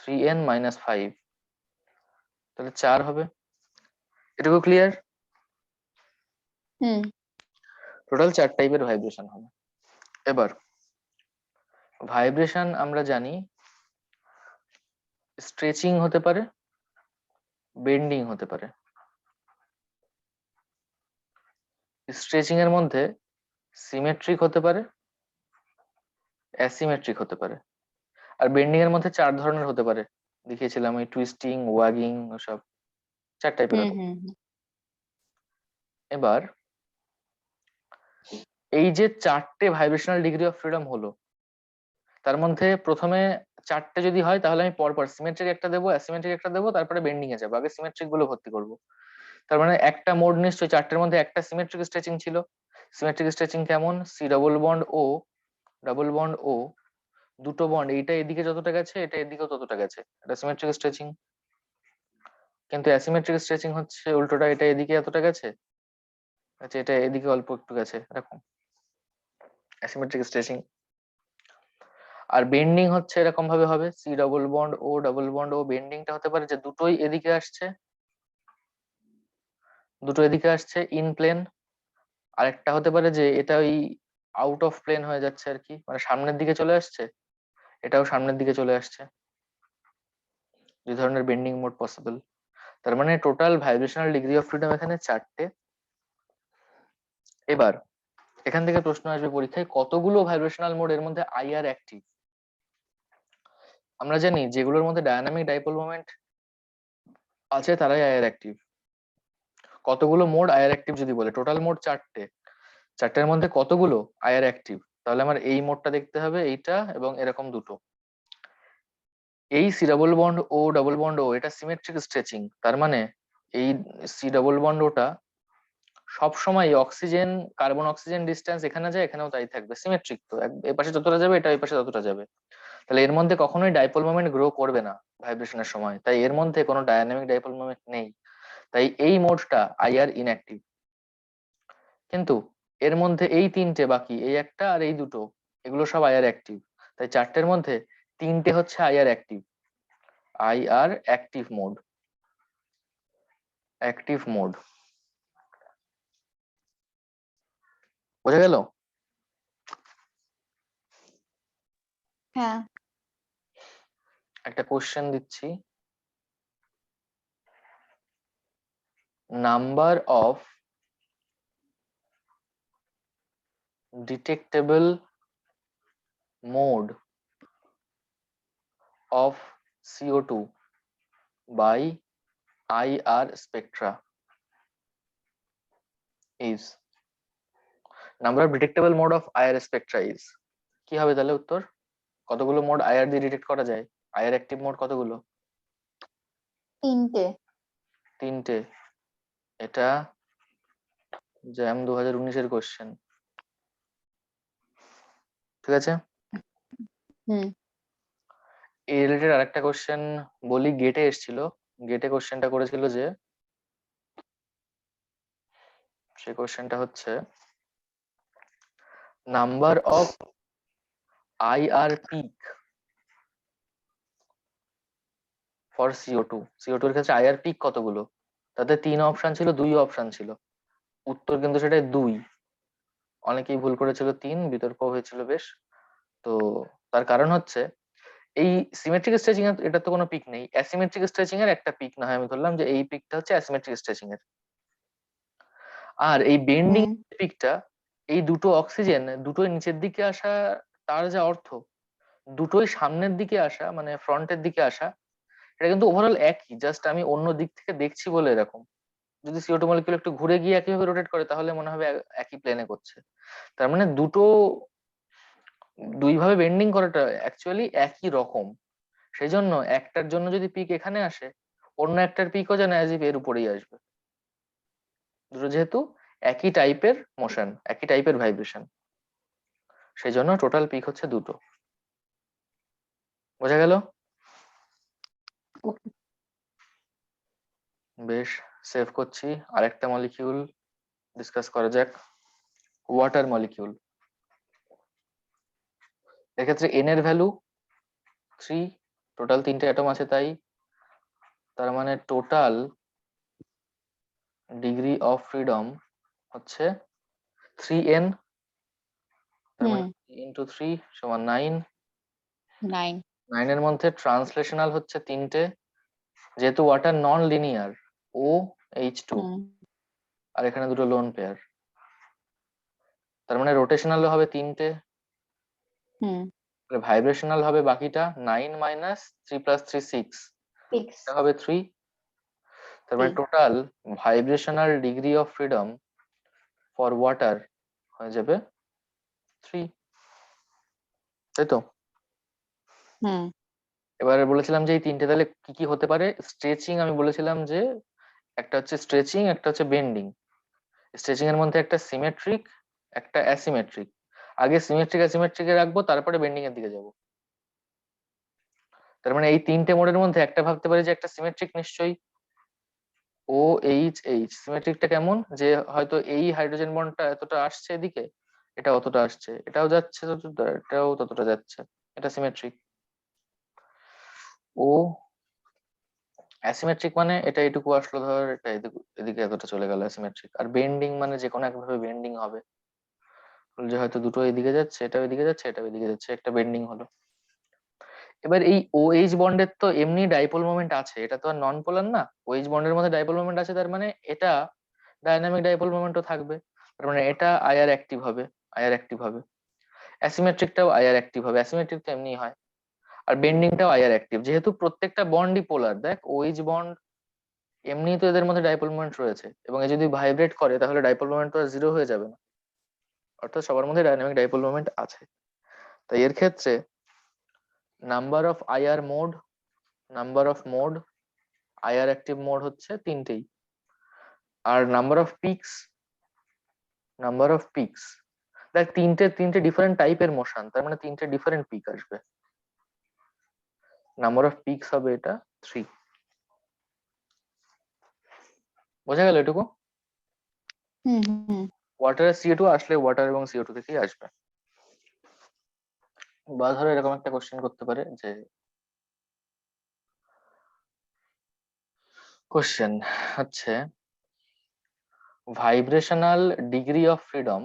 3n-5, তাহলে 4 হবে। এটুকু ক্লিয়ার? হুম। টোটাল 4 টাইপের ভাইব্রেশন হবে। এবার ভাইব্রেশন আমরা জানি স্ট্রেচিং হতে পারে, বেন্ডিং হতে পারে। স্ট্রেচিং এর মধ্যে সিমেট্রিক হতে পারে, অ্যাসিমেট্রিক হতে পারে, আর বেন্ডিং এর মধ্যে 4 ধরনের হতে পারে, দেখিয়েছিলাম ওই টুইস্টিং, ওয়াগিং, ওসব 4 টাইপের হুম হবে। হুম হুম। এবার এই যে 4টে ভাইব্রেশনাল ডিগ্রি অফ ফ্রিডম হলো, তার মধ্যে প্রথমে 4টে যদি হয় তাহলে আমি পরপর সিমেট্রিক একটা দেবো, অ্যাসিমেট্রিক একটা দেবো, তারপরে বেন্ডিং এ যাবো, আগে সিমেট্রিক গুলো ভর্তি করবো। তার মানে একটা মোড নিশ্চয়ই 4টের মধ্যে একটা সিমেট্রিক স্ট্রেচিং ছিল। সিমেট্রিক স্ট্রেচিং কেমন? সি ডবল বন্ড ও, ডাবল বন্ড ও, দুটো বন্ড, এইটা এদিকে যতটা গেছে এটা এদিকেও ততটা গেছে, এটা সিমেট্রিক স্ট্রেচিং। কিন্তু অ্যাসিমেট্রিক স্ট্রেচিং হচ্ছে উল্টোটা, এটা এদিকে এতটা গেছে, আচ্ছা এটা এদিকে অল্প একটু গেছে, এরকম অ্যাসিমেট্রিক স্ট্রেচিং। আর বেন্ডিং হচ্ছে এরকম ভাবে হবে, সি ডবল বন্ড ও, ডাবল বন্ড ও, বেন্ডিংটা হতে পারে যে দুটোই এদিকে আসছে, দুটো এদিকে আসছে ইন প্লেন। আরেকটা হতে পারে যে এটা ওই আউট অফ প্লেন হয়ে যাচ্ছে আর কি, মানে সামনের দিকে চলে আসছে, এটাও সামনের দিকে চলে আসছে। দুই ধরনের বেন্ডিং মোড পসিবল। তার মানে total vibrational degree of freedom এখানে 4টে। এবার এখান থেকে প্রশ্ন আসবে পরীক্ষায়, কতগুলো ভাইব্রেশনাল মোড এর মধ্যে আইআর অ্যাক্টিভ? আমরা জানি যেগুলোর মধ্যে ডায়নামিক ডাইপোল মোমেন্ট আছে তারাই আইআর অ্যাক্টিভ। কতগুলো মোড আইআর অ্যাক্টিভ যদি বলে, টোটাল মোড 4টে, 4টের মধ্যে কতগুলো আইআর অ্যাক্টিভ, তাহলে আমার এই মোডটা দেখতে হবে, এইটা এবং এরকম দুটো। এই সি ডাবল বন্ড ও, ডাবল বন্ড ও, এটা সিমেট্রিক স্ট্রেচিং, তার মানে এই সি ডাবল বন্ড ওটা সব সময় অক্সিজেন কার্বন অক্সিজেন ডিস্টেন্স এখানে যায় এখানেও তাই থাকবে, সিমেট্রিক তো, এই পাশে যতটা যাবে এটা এই পাশে ততটা যাবে। তাহলে এর মধ্যে কখনোই ডাইপোল মোমেন্ট গ্রো করবে না ভাইব্রেশনের সময়, তাই এর মধ্যে কোনো ডায়নামিক ডাইপোল মোমেন্ট নেই, তাই এই মোডটা আইআর ইনঅ্যাক্টিভ। কিন্তু এর মধ্যে এই 3টে বাকি, এই একটা আর এই দুটো, এগুলো সব আইআর অ্যাক্টিভ, তাই 4টের মধ্যে 3টে হচ্ছে IR active, IR active mode, active mode. বোঝা গেল? হ্যাঁ। একটা কোশ্চেন দিচ্ছি, number of detectable mode of CO2 by IR spectra is, number of detectable mode of IR spectra is, কি হবে তাহলে উত্তর? কতগুলো মোড আইআর দিয়ে ডিটেক্ট করা যায়? আইআর অ্যাক্টিভ মোড কতগুলো? 3টে। 3টে। এটা জ্যাম 2019-এর কোশ্চেন, ঠিক আছে। হুম। এই রিলেটেড আরেকটা কোশ্চেন বলি, গেটে এসেছিল। গেটে কোশ্চেনটা করেছিল যে, সেই কোশ্চেনটা হচ্ছে number of IR peak for CO2, CO2 এর ক্ষেত্রে আইআর পিক কতগুলো? তাতে 3 অপশন ছিল, 2 অপশন ছিল, উত্তর কিন্তু সেটা 2। অনেকেই ভুল করেছিল 3, বিতর্ক হয়েছিল বেশ। তো তার কারণ হচ্ছে এই সিমেট্রিক স্ট্রেচিং এর এটা তো কোনো পিক নেই, অ্যাসিমেট্রিক স্ট্রেচিং এর একটা পিক না হয় আমি ধরলাম যে এই পিকটা হচ্ছে অ্যাসিমেট্রিক স্ট্রেচিং এর। আর এই বেন্ডিং হুম। পিকটা, এই দুটো অক্সিজেন দুটোই নিচের দিকে আসা, তার যা অর্থ দুটোই সামনের দিকে আসা মানে ফ্রন্টের দিকে আসা, এটা কিন্তু ওভারঅল একই, জাস্ট আমি অন্য দিক থেকে দেখছি বলে এরকম। যদি CO2 মলিকিউল একটু ঘুরে গিয়ে একইভাবে রোটেট করে তাহলে মনে হবে একই প্লেনে করছে। তার মানে দুটো দুই ভাবে বেন্ডিং করাটা অ্যাকচুয়ালি একই রকম, সেই জন্য একটার জন্য যদি পিক এখানে আসে, অন্য একটার পিকও যেন অ্যাজ ইফ এর উপরেই আসবে। দুটো যেহেতু একই টাইপের মোশন, একই টাইপের ভাইব্রেশন, সেই জন্য টোটাল পিক হচ্ছে দুটো। বোঝা গেল? Okay. বেশ, সেভ করছি। আরেকটা মলিকিউল ডিসকাস করা যাক, ওয়াটার মলিকিউল। এক্ষেত্রে এন এর ভ্যালু 3, টোটাল 3টে অ্যাটম আছে, তাই তার মানে টোটাল ডিগ্রি অফ ফ্রিডম হচ্ছে 3n, তার মানে 3 × 3 = 9। 9. 9 এর মধ্যে ট্রান্সলেশনাল হচ্ছে 3টে, যেহেতু ওয়াটার নন লিনিয়ার, OH2, আর এখানে দুটো লোন পেয়ার, তার মানে রোটেশনাল হবে 3টে, ভাইব্রেশনাল হবে বাকিটা 9 - 3 + 3 6, 6. এটা হবে 3। তার মানে 3. Total vibrational degree of freedom for water হয়ে যাবে 3, তাই তো? এবারে বলেছিলাম যে এই তিনটে তাহলে কি কি হতে পারে। স্ট্রেচিং আমি বলেছিলাম যে একটা হচ্ছে স্ট্রেচিং, একটা হচ্ছে বেন্ডিং। স্ট্রেচিং এর মধ্যে একটা সিমেট্রিক, একটা অ্যাসিমেট্রিক। আগে সিমেট্রিক অ্যাসিমেট্রিকে রাখবো, তারপরে বেন্ডিং এর দিকে যাব। তার মানে এই তিনটে মোডের মধ্যে একটা ভাবতে পারি যে একটা সিমেট্রিক নিশ্চয়ই, OH সিমেট্রিকটা কেমন, যে হয়তো এই হাইড্রোজেন বন্ডটা এতটা আসছে এদিকে, এটা অতটা আসছে, এটাও যাচ্ছে ততটা, এটাও ততটা যাচ্ছে, এটা সিমেট্রিক। ও অ্যাসিমেট্রিক মানে এটা এটুকু আসলো, ধর এটা এদিকে এদিকে এতটা চলে গেল, অ্যাসিমেট্রিক। আর বেন্ডিং মানে যে কোনো একভাবে বেন্ডিং হবে, যে হয়তো দুটো এদিকে যাচ্ছে, এটা এদিকে যাচ্ছে, এটা এদিকে যাচ্ছে, একটা বেন্ডিং হলো। এবার এই OH বন্ডের তো এমনি ডাইপোল মোমেন্ট আছে, এটা তো আর নন পোলার না। OH বন্ডের মধ্যে ডাইপোল মোমেন্ট আছে, তার মানে এটা ডায়নামিক ডাইপোল মোমেন্টও থাকবে, তার মানে এটা আইআর অ্যাক্টিভ হবে, আইআর অ্যাক্টিভ হবে। অ্যাসিমেট্রিকটাও আইআর অ্যাক্টিভ হবে, অ্যাসিমেট্রিক তো এমনি হয়। আর বেন্ডিংটাও আইআর অ্যাক্টিভ, যেহেতু প্রত্যেকটা বন্ডই পোলার। দেখ OH বন্ড এমনি তো এদের মধ্যে ডাইপোল মোমেন্ট রয়েছে, এবং এ যদি ভাইব্রেট করে তাহলে ডাইপোল মোমেন্ট তো আর জিরো হয়ে যাবে না, অর্থাৎ সবার মধ্যে ডাইনামিক ডাইপোল মোমেন্ট আছে। তাই এর ক্ষেত্রে number of IR mode, number of mode, IR active mode হচ্ছে তিনটেই। আর number of peaks, number of peaks, দেখ তিনটে তিনটে ডিফারেন্ট টাইপের মোশন, তার মানে তিনটে ডিফারেন্ট পিক আসবে। নাম্বার অফ পিকস হবে এটা 3। বোঝা গেল এটুকু? ওয়াটারের CO2 আসলে ওয়াটার এবং CO2 থেকেই আসবে। বা ধরো এরকম একটা কোশ্চেন করতে পারে যে, কোশ্চেন হচ্ছে vibrational degree of freedom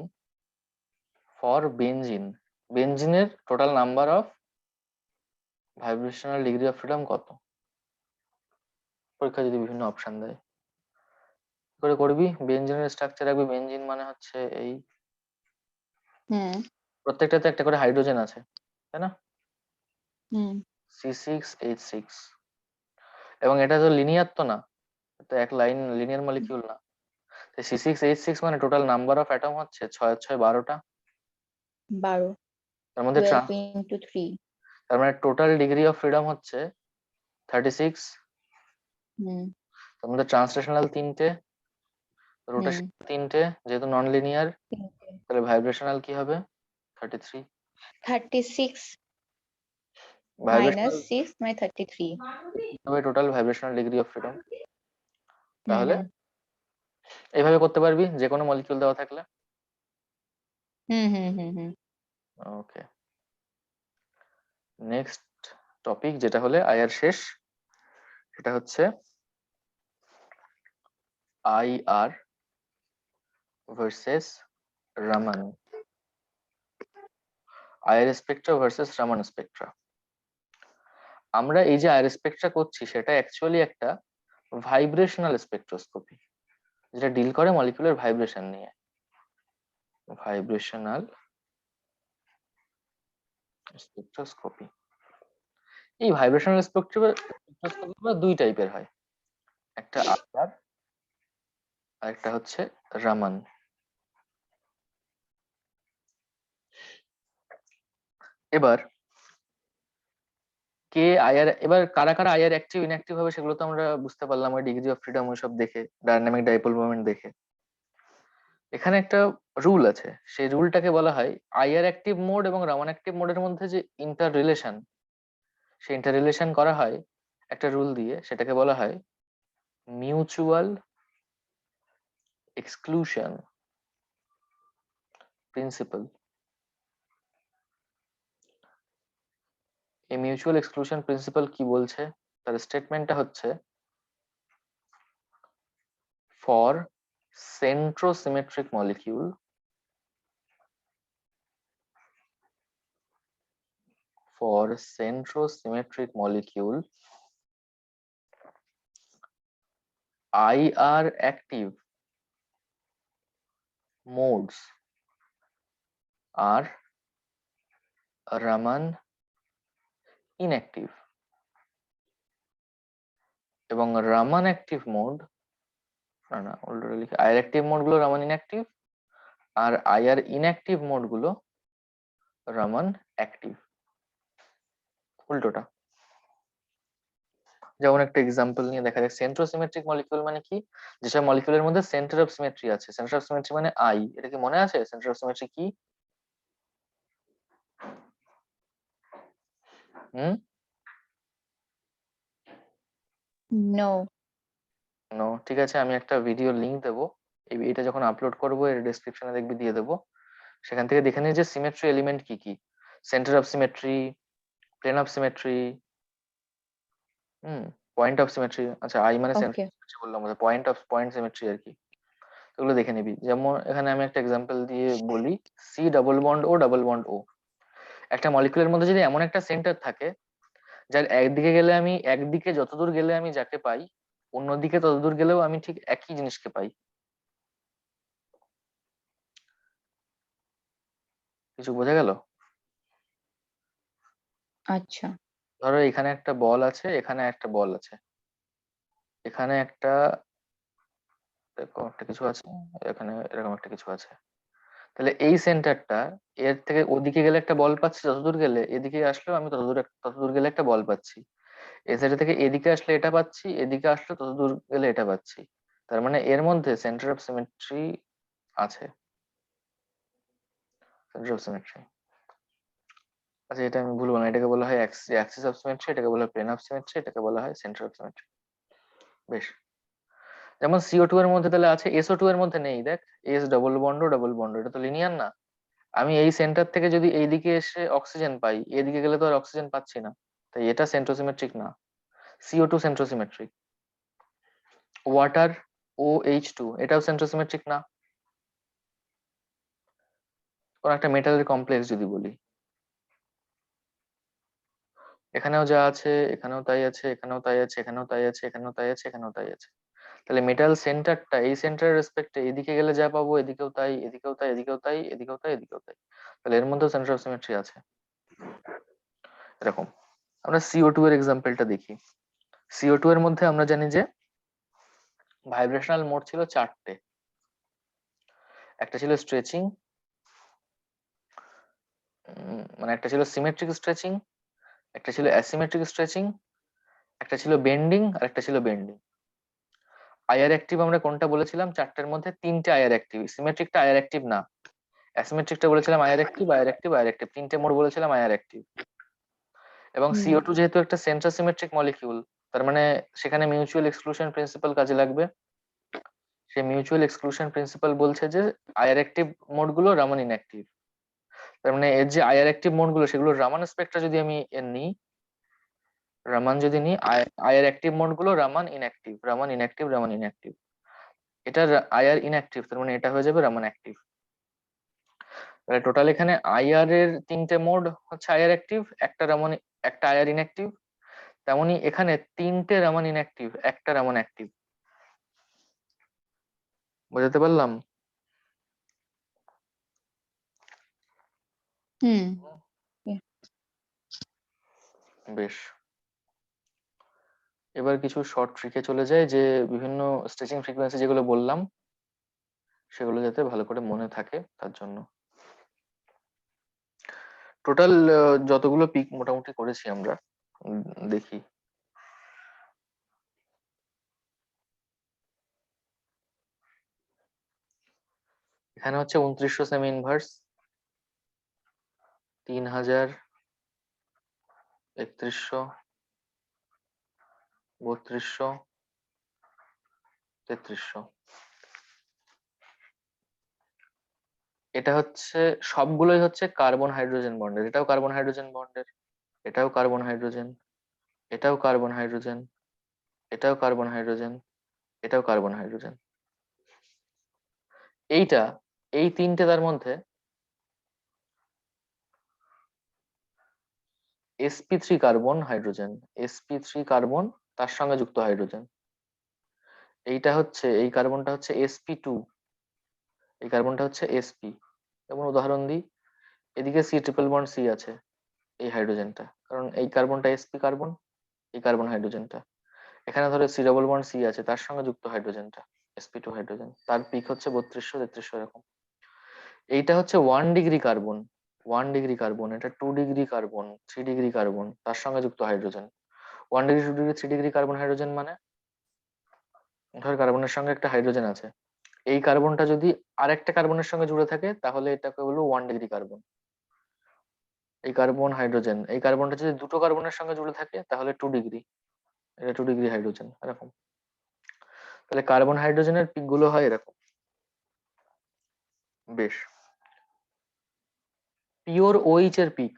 for benzene, বেনজিনের total number of vibrational degree of freedom কত? পরীক্ষা যদি বিভিন্ন অপশন দেয়, কি করে করবি? বেনজিনের স্ট্রাকচার রাখবি, বেনজিন মানে হচ্ছে এই প্রত্যেকটাতে একটা করে হাইড্রোজেন আছে, তাই না? C6H6, এবং এটা তো লিনিয়ার তো না, তো এক লাইন লিনিয়ার মলিকিউল না। C6H6 মানে টোটাল নাম্বার অফ অ্যাটম হচ্ছে 6 × 6 = 12টা। 12. তার মধ্যে 12 into 3. তার মানে টোটাল ডিগ্রি অফ ফ্রিডম হচ্ছে 36। তার মধ্যে ট্রান্সলেশনাল 3টে, রোটেশন 3টে, যেহেতু নন লিনিয়ার, তাহলে ভাইব্রেশনাল কি হবে? 33। 36 ভাইব্রেশনাল minus 6 মানে 33. হবে total vibrational degree of freedom. তাহলে হুম এইভাবে করতে পারবি যে কোনো মলিকিউল দেওয়া থাকলে। হুম. ওকে, নেক্সট টপিক যেটা হলে আয়ার শেষ, সেটা হচ্ছে আইআর ভার্সেস রামান, আয়ার স্পেকট্রা ভার্সেস রামান স্পেকট্রা। আমরা এই যে আয়ার স্পেকট্রা করছি সেটা অ্যাকচুয়ালি একটা ভাইব্রেশনাল স্পেকট্রোস্কোপি, যেটা ডিল করে মলিকিউলার ভাইব্রেশন নিয়ে। ভাইব্রেশনাল স্পেকট্রোস্কোপি, এই ভাইব্রেশনাল স্পেকট্রোস্কোপি দুই টাইপের হয়, একটা আইআর আর একটা হচ্ছে রামান। এবার কে আইআর, এবার কারা কারা আইআর অ্যাক্টিভ ইনঅ্যাক্টিভ হবে সেগুলো তো আমরা বুঝতে পারলাম ওই ডিগ্রি অফ ফ্রিডম ওইসব দেখে, ডায়নামিক ডাইপোল মোমেন্ট দেখে। এখানে একটা রুল আছে, সেই রুলটাকে বলা হয় আইআর অ্যাক্টিভ মোড এবং রামান অ্যাক্টিভ মোডের মধ্যে যে ইন্টার রিলেশন, সেই ইন্টার রিলেশন করা হয় একটা রুল দিয়ে, সেটাকে বলা হয় মিউচুয়াল এক্সক্লুশন প্রিন্সিপাল। এই মিউচুয়াল এক্সক্লুশন প্রিন্সিপাল কি বলছে, তার স্টেটমেন্টটা হচ্ছে for centrosymmetric molecule, for centrosymmetric molecule IR active modes are Raman inactive এবং রামান অ্যাক্টিভ মোড, না অলরেডি লিখে, আইআর অ্যাক্টিভ মোড গুলো রামান ইনঅ্যাক্টিভ আর আইআর ইনঅ্যাক্টিভ মোড গুলো রামান অ্যাক্টিভ, উল্টোটা। যেমন একটা এক্সাম্পল নিয়ে দেখা যায়, সেন্ট্রোসিমেট্রিক মলিকিউল মানে কি, যেসব মলিকিউলের মধ্যে সেন্টার অফ সিমেট্রি আছে। সেন্টার অফ সিমেট্রি মানে আই, এটা কি মনে আছে সেন্টার অফ সিমেট্রি কি? হুম, নো। নো, ঠিক আছে, আমি একটা ভিডিও লিংক দেবো, এটা যখন আপলোড করবো এর ডেসক্রিপশনে দেখবি দিয়ে দেবো, সেখান থেকে দেখে নিই যে সিমেট্রি এলিমেন্ট কি কি। Centre of symmetry, plane of symmetry, hmm, point of symmetry, আচ্ছা আই মানে সেন্টার ওকে। অফ সিমেট্রি বললাম, পয়েন্ট সিমেট্রি আর কি, এগুলো দেখে নিবি। যেমন এখানে আমি একটা এক্সাম্পল দিয়ে বলি, C double bond O double bond ও, একটা মলিকুলের মধ্যে যদি এমন একটা সেন্টার থাকে যার একদিকে গেলে আমি, একদিকে যতদূর গেলে আমি যাকে পাই, অন্যদিকে ততদূর গেলেও আমি ঠিক একই জিনিসকে পাই। কিছু বোঝা গেল? আচ্ছা। ধরো এখানে একটা বল আছে, এখানে একটা বল আছে, এখানে একটা, এরকম একটা কিছু আছে, এখানে এরকম একটা কিছু আছে। তাহলে এই সেন্টারটা, এর থেকে ওদিকে গেলে একটা বল পাচ্ছি, যতদূর গেলে এদিকে আসলেও আমি ততদূর গেলে একটা বল পাচ্ছি। এই সাইড থেকে এদিকে আসলে এটা পাচ্ছি, এদিকে আসলে ততদূর গেলে এটা পাচ্ছি। তার মানে এর মধ্যে সেন্টার অফ সিমেট্রি আছে, সেন্টার অফ সিমেট্রি। আচ্ছা এটা আমি ভুলবো না, এটাকে বলা হয় অ্যাক্সিস অফ সিমেট্রি, এটাকে বলা হয় প্লেন অফ সিমেট্রি, এটাকে বলা হয় সেন্টার অফ সিমেট্রি। বেশ, যেমন CO2 এর মধ্যে তাহলে আছে, SO2 এর মধ্যে নেই, দেখ S double bond double bond, এটা তো লিনিয়ার না। আমি এই সেন্টার থেকে যদি এইদিকে এসে অক্সিজেন পাই, এদিকে গেলে তো আর অক্সিজেন পাচ্ছি না, তাই এটা সেন্ট্রোসিমেট্রিক না। CO2 সেন্ট্রোসিমেট্রিক, ওয়াটার OH2 এটাও সেন্ট্রোসিমেট্রিক না। কোন একটা মেটালের কমপ্লেক্স যদি বলি, এখানেও যা আছে এখানেও তাই আছে, এখানেও তাই আছে, এখানেও তাই আছে, এখানেও তাই আছে, এখানেও তাই আছে। তাহলে মেটাল সেন্টারটা, এই সেন্টারের রেসপেক্টে এদিকে গেলে যা পাবো, এদিকেও তাই, এদিকেও তাই, এদিকেও তাই, এদিকেও তাই, এদিকেও তাই। তাহলে এর মধ্যেও সেন্টার অফ সিমেট্রি আছে। এরকম আমরা CO2 এর এক্সাম্পলটা দেখি। CO2 এর মধ্যে আমরা জানি যে ভাইব্রেশনাল মোড ছিল চারটে। একটা ছিল স্ট্রেচিং, মানে একটা ছিল সিমেট্রিক স্ট্রেচিং, একটা ছিল অ্যাসিমেট্রিক স্ট্রেচিং, একটা ছিল বেন্ডিং, আর একটা ছিল বেন্ডিং। আইআর অ্যাক্টিভ আমরা কোনটা বলেছিলাম, চারটের মধ্যে তিনটে আইআর অ্যাক্টিভ, সিমেট্রিকটা আইআর অ্যাক্টিভ না। অ্যাসিমেট্রিকটা বলেছিলাম IR active, IR active, IR active, তিনটে মোড বলেছিলাম আইআর অ্যাক্টিভ। এবং হুম। CO2 যেহেতু একটা সেন্ট্রোসিমেট্রিক মলিকিউল, তার মানে সেখানে মিউচুয়াল এক্সক্লুশন প্রিন্সিপাল কাজে লাগবে। সেই মিউচুয়াল এক্সক্লুশন প্রিন্সিপাল বলছে যে আইআর অ্যাক্টিভ মোড গুলো রামান ইনঅ্যাক্টিভ। তার মানে এর যে আইআর অ্যাক্টিভ মোড গুলো, সেগুলো রামান স্পেক্ট্রা যদি আমি এর নিই, রামান যদি নিই, আইআর অ্যাক্টিভ মোড গুলো Raman inactive, Raman inactive, Raman inactive. এটা আইআর ইনঅ্যাক্টিভ, তার মানে এটা হয়ে যাবে রামান অ্যাক্টিভ। তাহলে টোটাল এখানে আইআর এর তিনটে মোড হচ্ছে আইআর অ্যাক্টিভ, একটা রামান, একটা আইআর ইনঅ্যাক্টিভ। তেমনি এখানে তিনটে রামান ইনঅ্যাক্টিভ, একটা রামান অ্যাক্টিভ। বোঝাতে পারলাম? হুম। বেশ, এবার কিছু শর্ট ট্রিকে চলে যায়, যে বিভিন্ন স্ট্রেচিং ফ্রিকোয়েন্সি যেগুলো বললাম সেগুলো যাতে ভালো করে মনে থাকে তার জন্য। টোটাল যতগুলো পিক মোটামুটি করেছি আমরা, দেখি। এখানে হচ্ছে 2900 সেমি ইনভার্স, 3000, 3100, 3200, 3300। এটা হচ্ছে সবগুলোই হচ্ছে কার্বন হাইড্রোজেন বন্ডের। এটাও কার্বন হাইড্রোজেন বন্ডের, এটাও কার্বন হাইড্রোজেন, এটাও কার্বন হাইড্রোজেন, এটাও কার্বন হাইড্রোজেন, এটাও কার্বন হাইড্রোজেন। এইটা, এই তিনটে তার মধ্যে sp3 carbon hydrogen, sp3 carbon তার সঙ্গে যুক্ত হাইড্রোজেন। এইটা হচ্ছে, এই কার্বনটা হচ্ছে sp2, এই কার্বনটা হচ্ছে sp। যেমন উদাহরণ দিই, এদিকে সি ট্রিপল বন্ড সি আছে, এই হাইড্রোজেনটা, কারণ এই কার্বনটা sp কার্বন, এই কার্বন হাইড্রোজেনটা। এখানে ধরো সি ডবল বন্ড সি আছে, তার সঙ্গে যুক্ত হাইড্রোজেনটা sp2 হাইড্রোজেন, তার পিক হচ্ছে 3200, 3300 এরকম। এইটা হচ্ছে 1 ডিগ্রি কার্বন, 1 ডিগ্রি কার্বন, এটা 2 ডিগ্রি কার্বন, 3 ডিগ্রি কার্বন, তার সঙ্গে যুক্ত hydrogen. 1 degree, 2 degree, 3 degree carbon hydrogen মানে ধর কার্বনের সঙ্গে একটা হাইড্রোজেন আছে, এই কার্বনটা যদি আরেকটা কার্বনের সঙ্গে জুড়ে থাকে তাহলে এটাকে বলবো 1 ডিগ্রি কার্বন। এই কার্বন হাইড্রোজেন, এই কার্বনটা যদি দুটো কার্বনের সঙ্গে জুড়ে থাকে তাহলে 2 ডিগ্রি, এটা 2 ডিগ্রি হাইড্রোজেন এরকম। তাহলে কার্বন হাইড্রোজেনের পিক গুলো হয় এরকম। বেশ, পিওর ওইচ এর পিক,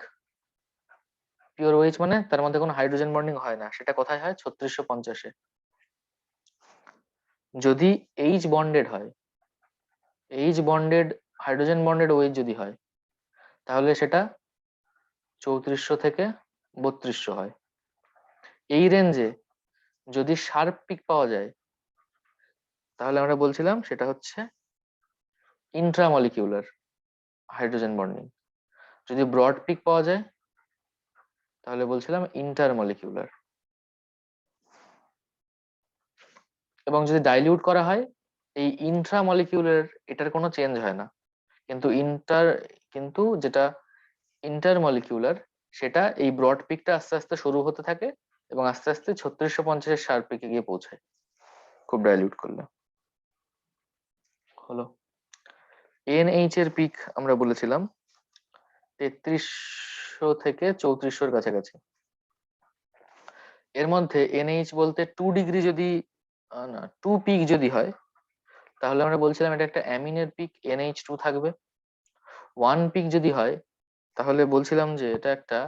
পিওর ওইচ মানে তার মধ্যে কোনো হাইড্রোজেন বন্ডিং হয় না, সেটা কোথায় হয়? 3650-এ। যদি এইচ বন্ডেড হয়, H bonded, hydrogen bonded OH যদি হয়, তাহলে সেটা 3400 থেকে 3200 হয়। এই রেঞ্জে যদি শার্প পিক পাওয়া যায় তাহলে আমরা বলছিলাম সেটা হচ্ছে ইন্ট্রামলিকিউলার হাইড্রোজেন বন্ডিং। যদি ব্রড পিক পাওয়া যায় তাহলে বলছিলাম ইন্টারমলিকিউলার। এবং যদি ডাইলিউট করা হয়, এই ইন্ট্রামলিকিউলার এটার কোনো চেঞ্জ হয় না, কিন্তু যেটা ইন্টারমলিকিউলার সেটা এই ব্রড পিকটা আস্তে আস্তে শুরু হতে থাকে এবং আস্তে আস্তে 3650-এর শার্প পিকে গিয়ে পৌঁছায় খুব ডাইলিউট করলে। হলো। এনএইচ এর পিক আমরা বলেছিলাম 3300 থেকে 3400-এর কাছাকাছি। এর মধ্যে এনএইচ বলতে 2 ডিগ্রি যদি না 2 পিক যদি হয় তাহলে আমরা বলছিলাম এটা একটা অ্যামিনের পিক, NH2 থাকবে। 1 পিক যদি হয় তাহলে বলছিলাম যে এটা একটা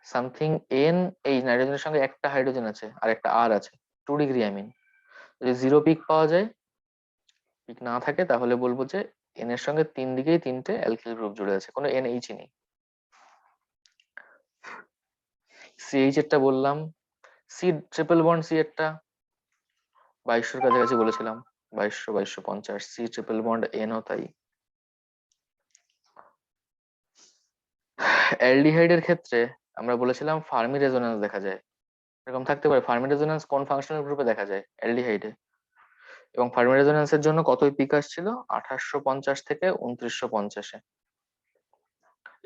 সামথিং এন, এই নাইট্রোজেনের সঙ্গে একটা হাইড্রোজেন আছে আর একটা আর আছে, 2 ডিগ্রি অ্যামিন। যদি 0 পিক পাওয়া যায়, পিক না থাকে, তাহলে বলবো যে এন এর সঙ্গে 3 দিকেই 3টে অ্যালকিল গ্রুপ জুড়ে আছে, কোনো NH নেই। সিএইচ এরটা বললাম, সি ট্রিপল বন্ড সি এরটা 2200-এর কাছাকাছি বলেছিলাম, 2200, 2250। সি ট্রিপল বন্ড এনও তাই। অ্যালডিহাইডের ক্ষেত্রে আমরা বলেছিলাম ফার্মি রেজোন্যান্স দেখা যায়, এরকম থাকতে পারে। ফার্মি রেজোন্যান্স কোন ফাংশনাল গ্রুপে দেখা যায়? অ্যালডিহাইডে। এবং ফার্মি রেজোন্যান্সের জন্য কতই পিক আসছিল? 2850 থেকে 2950-এ,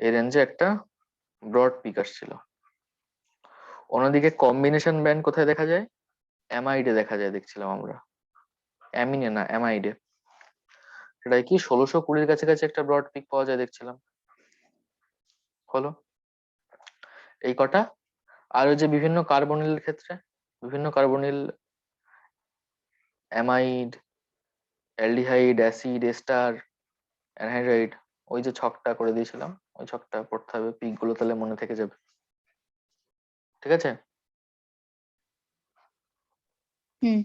এই রেঞ্জে একটা ব্রড পিক আসছিল। অন্যদিকে কম্বিনেশন ব্যান্ড কোথায় দেখা যায়? অ্যামাইডে দেখা যায় দেখছিলাম আমরা, অ্যামিনে না, অ্যামাইডে। সেটাই কি 1620-এর কাছাকাছি একটা ব্রড পিক পাওয়া যায় দেখছিলাম। হলো এই কটা। আর ওই যে বিভিন্ন কার্বনিলের ক্ষেত্রে, বিভিন্ন carbonyl, amide, aldehyde, acid, ester, anhydride, ওই যে ছকটা করে দিয়েছিলাম, ওই ছকটা পড়তে হবে, পিক গুলো তাহলে মনে থেকে যাবে। ঠিক আছে? হুম।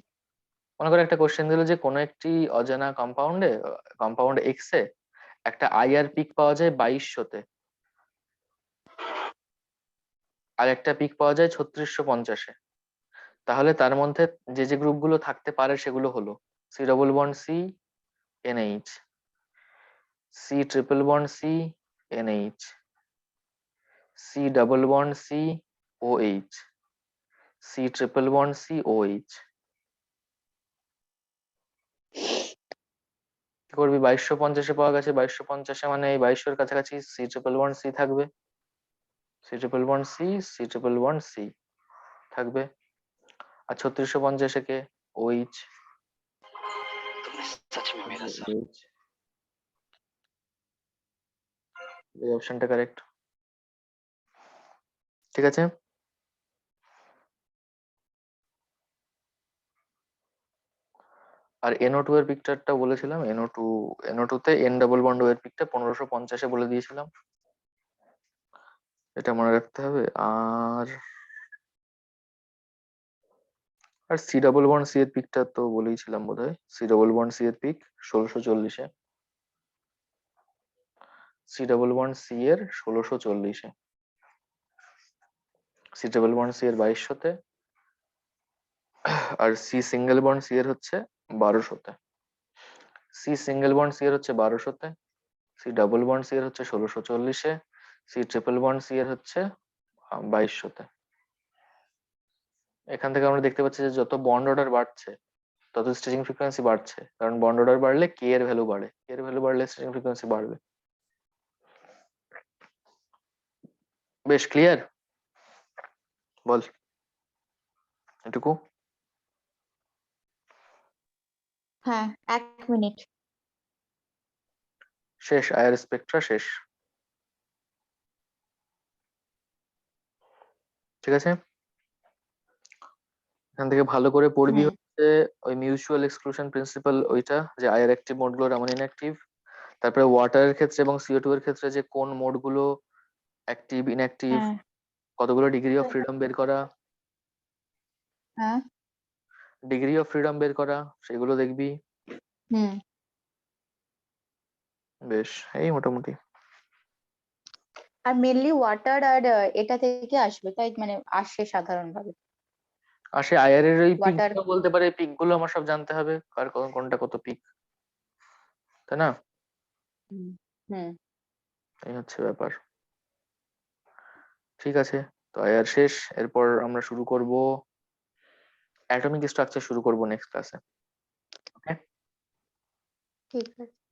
মনে করে একটা কোশ্চেন দিল যে কোনো একটি অজানা কম্পাউন্ড এক্স এ একটা আইআর পিক পাওয়া যায় 2200-তে, আর একটা পিক পাওয়া যায় 3650-এ। তাহলে তার মধ্যে যে যে গ্রুপগুলো থাকতে পারে সেগুলো হলো C double bond C, NH, C triple bond C, NH, C double bond C, OH, C triple bond C, OH। করবি 2250-এ পাওয়া গেছে, 2250-এ মানে এই 2200-এর কাছাকাছি C111C থাকবে, C111C থাকবে। আর 3650 কে OH, तुमने सच में मेरा सर OH, এই অপশনটা কারেক্ট। ঠিক আছে, আর NO2 এর পিকচারটা বলেছিলাম, NO2 তে N ডাবল বন্ড এর পিকটা 1550-এ বলে দিয়েছিলাম, এটা মনে রাখতে হবে। আর C111C এর পিকটা তো বলেইছিলাম বোধহয়, C111C এর পিক 1640-এ, C111C এর 1640-এ, C111C এর 2200-তে, আর C111C এর হচ্ছে 1200-তে। C111C এর হচ্ছে 1200-তে, C111C এর হচ্ছে 1640-এ, C111C এর হচ্ছে 2200-তে। এখান থেকে আমরা দেখতে পাচ্ছি যে যত বন্ড অর্ডার বাড়ছে তত স্ট্রেচিং ফ্রিকোয়েন্সি বাড়ছে, কারণ বন্ড অর্ডার বাড়লে কে এর ভ্যালু বাড়ে, কে এর ভ্যালু বাড়লে স্ট্রেচিং ফ্রিকোয়েন্সি বাড়বে। বেশ ক্লিয়ার? বল এটুকু। হ্যাঁ, 1 মিনিট। শেষ, আয়ার স্পেকট্রা শেষ। ঠিক আছে, এখান থেকে ভালো করে পড়বি হুম, হচ্ছে ওই মিউচুয়াল এক্সক্লুশন প্রিন্সিপাল, ওইটা যে আয়ার অ্যাক্টিভ মোড গুলো এমন ইনঅ্যাক্টিভ, তারপরে ওয়াটারের ক্ষেত্রে এবং CO2 এর ক্ষেত্রে যে কোন মোড গুলো অ্যাক্টিভ ইনঅ্যাক্টিভ, হ্যাঁ, কতগুলো ডিগ্রি অফ ফ্রিডম বের করা, হ্যাঁ, ডিগ্রি অফ ফ্রিডম বের করা, সেগুলো দেখবি। হুম। বেশ, এই মোটামুটি। আর মেনলি ওয়াটার আর এটা থেকে আসবে, তাই মানে আসে সাধারণভাবে আসে আয়ার এর ওই পিক ওয়াটার। গুলো বলতে পারে, পিক গুলো আমার সব জানতে হবে, কার কোনটা কত পিক, তাই না? হুম, হুম। এই হচ্ছে ব্যাপার। ঠিক আছে, তো আয়ার শেষ, এরপর আমরা শুরু করব অ্যাটমিক স্ট্রাকচার, শুরু করব নেক্সট ক্লাসে। ওকে। ঠিক আছে।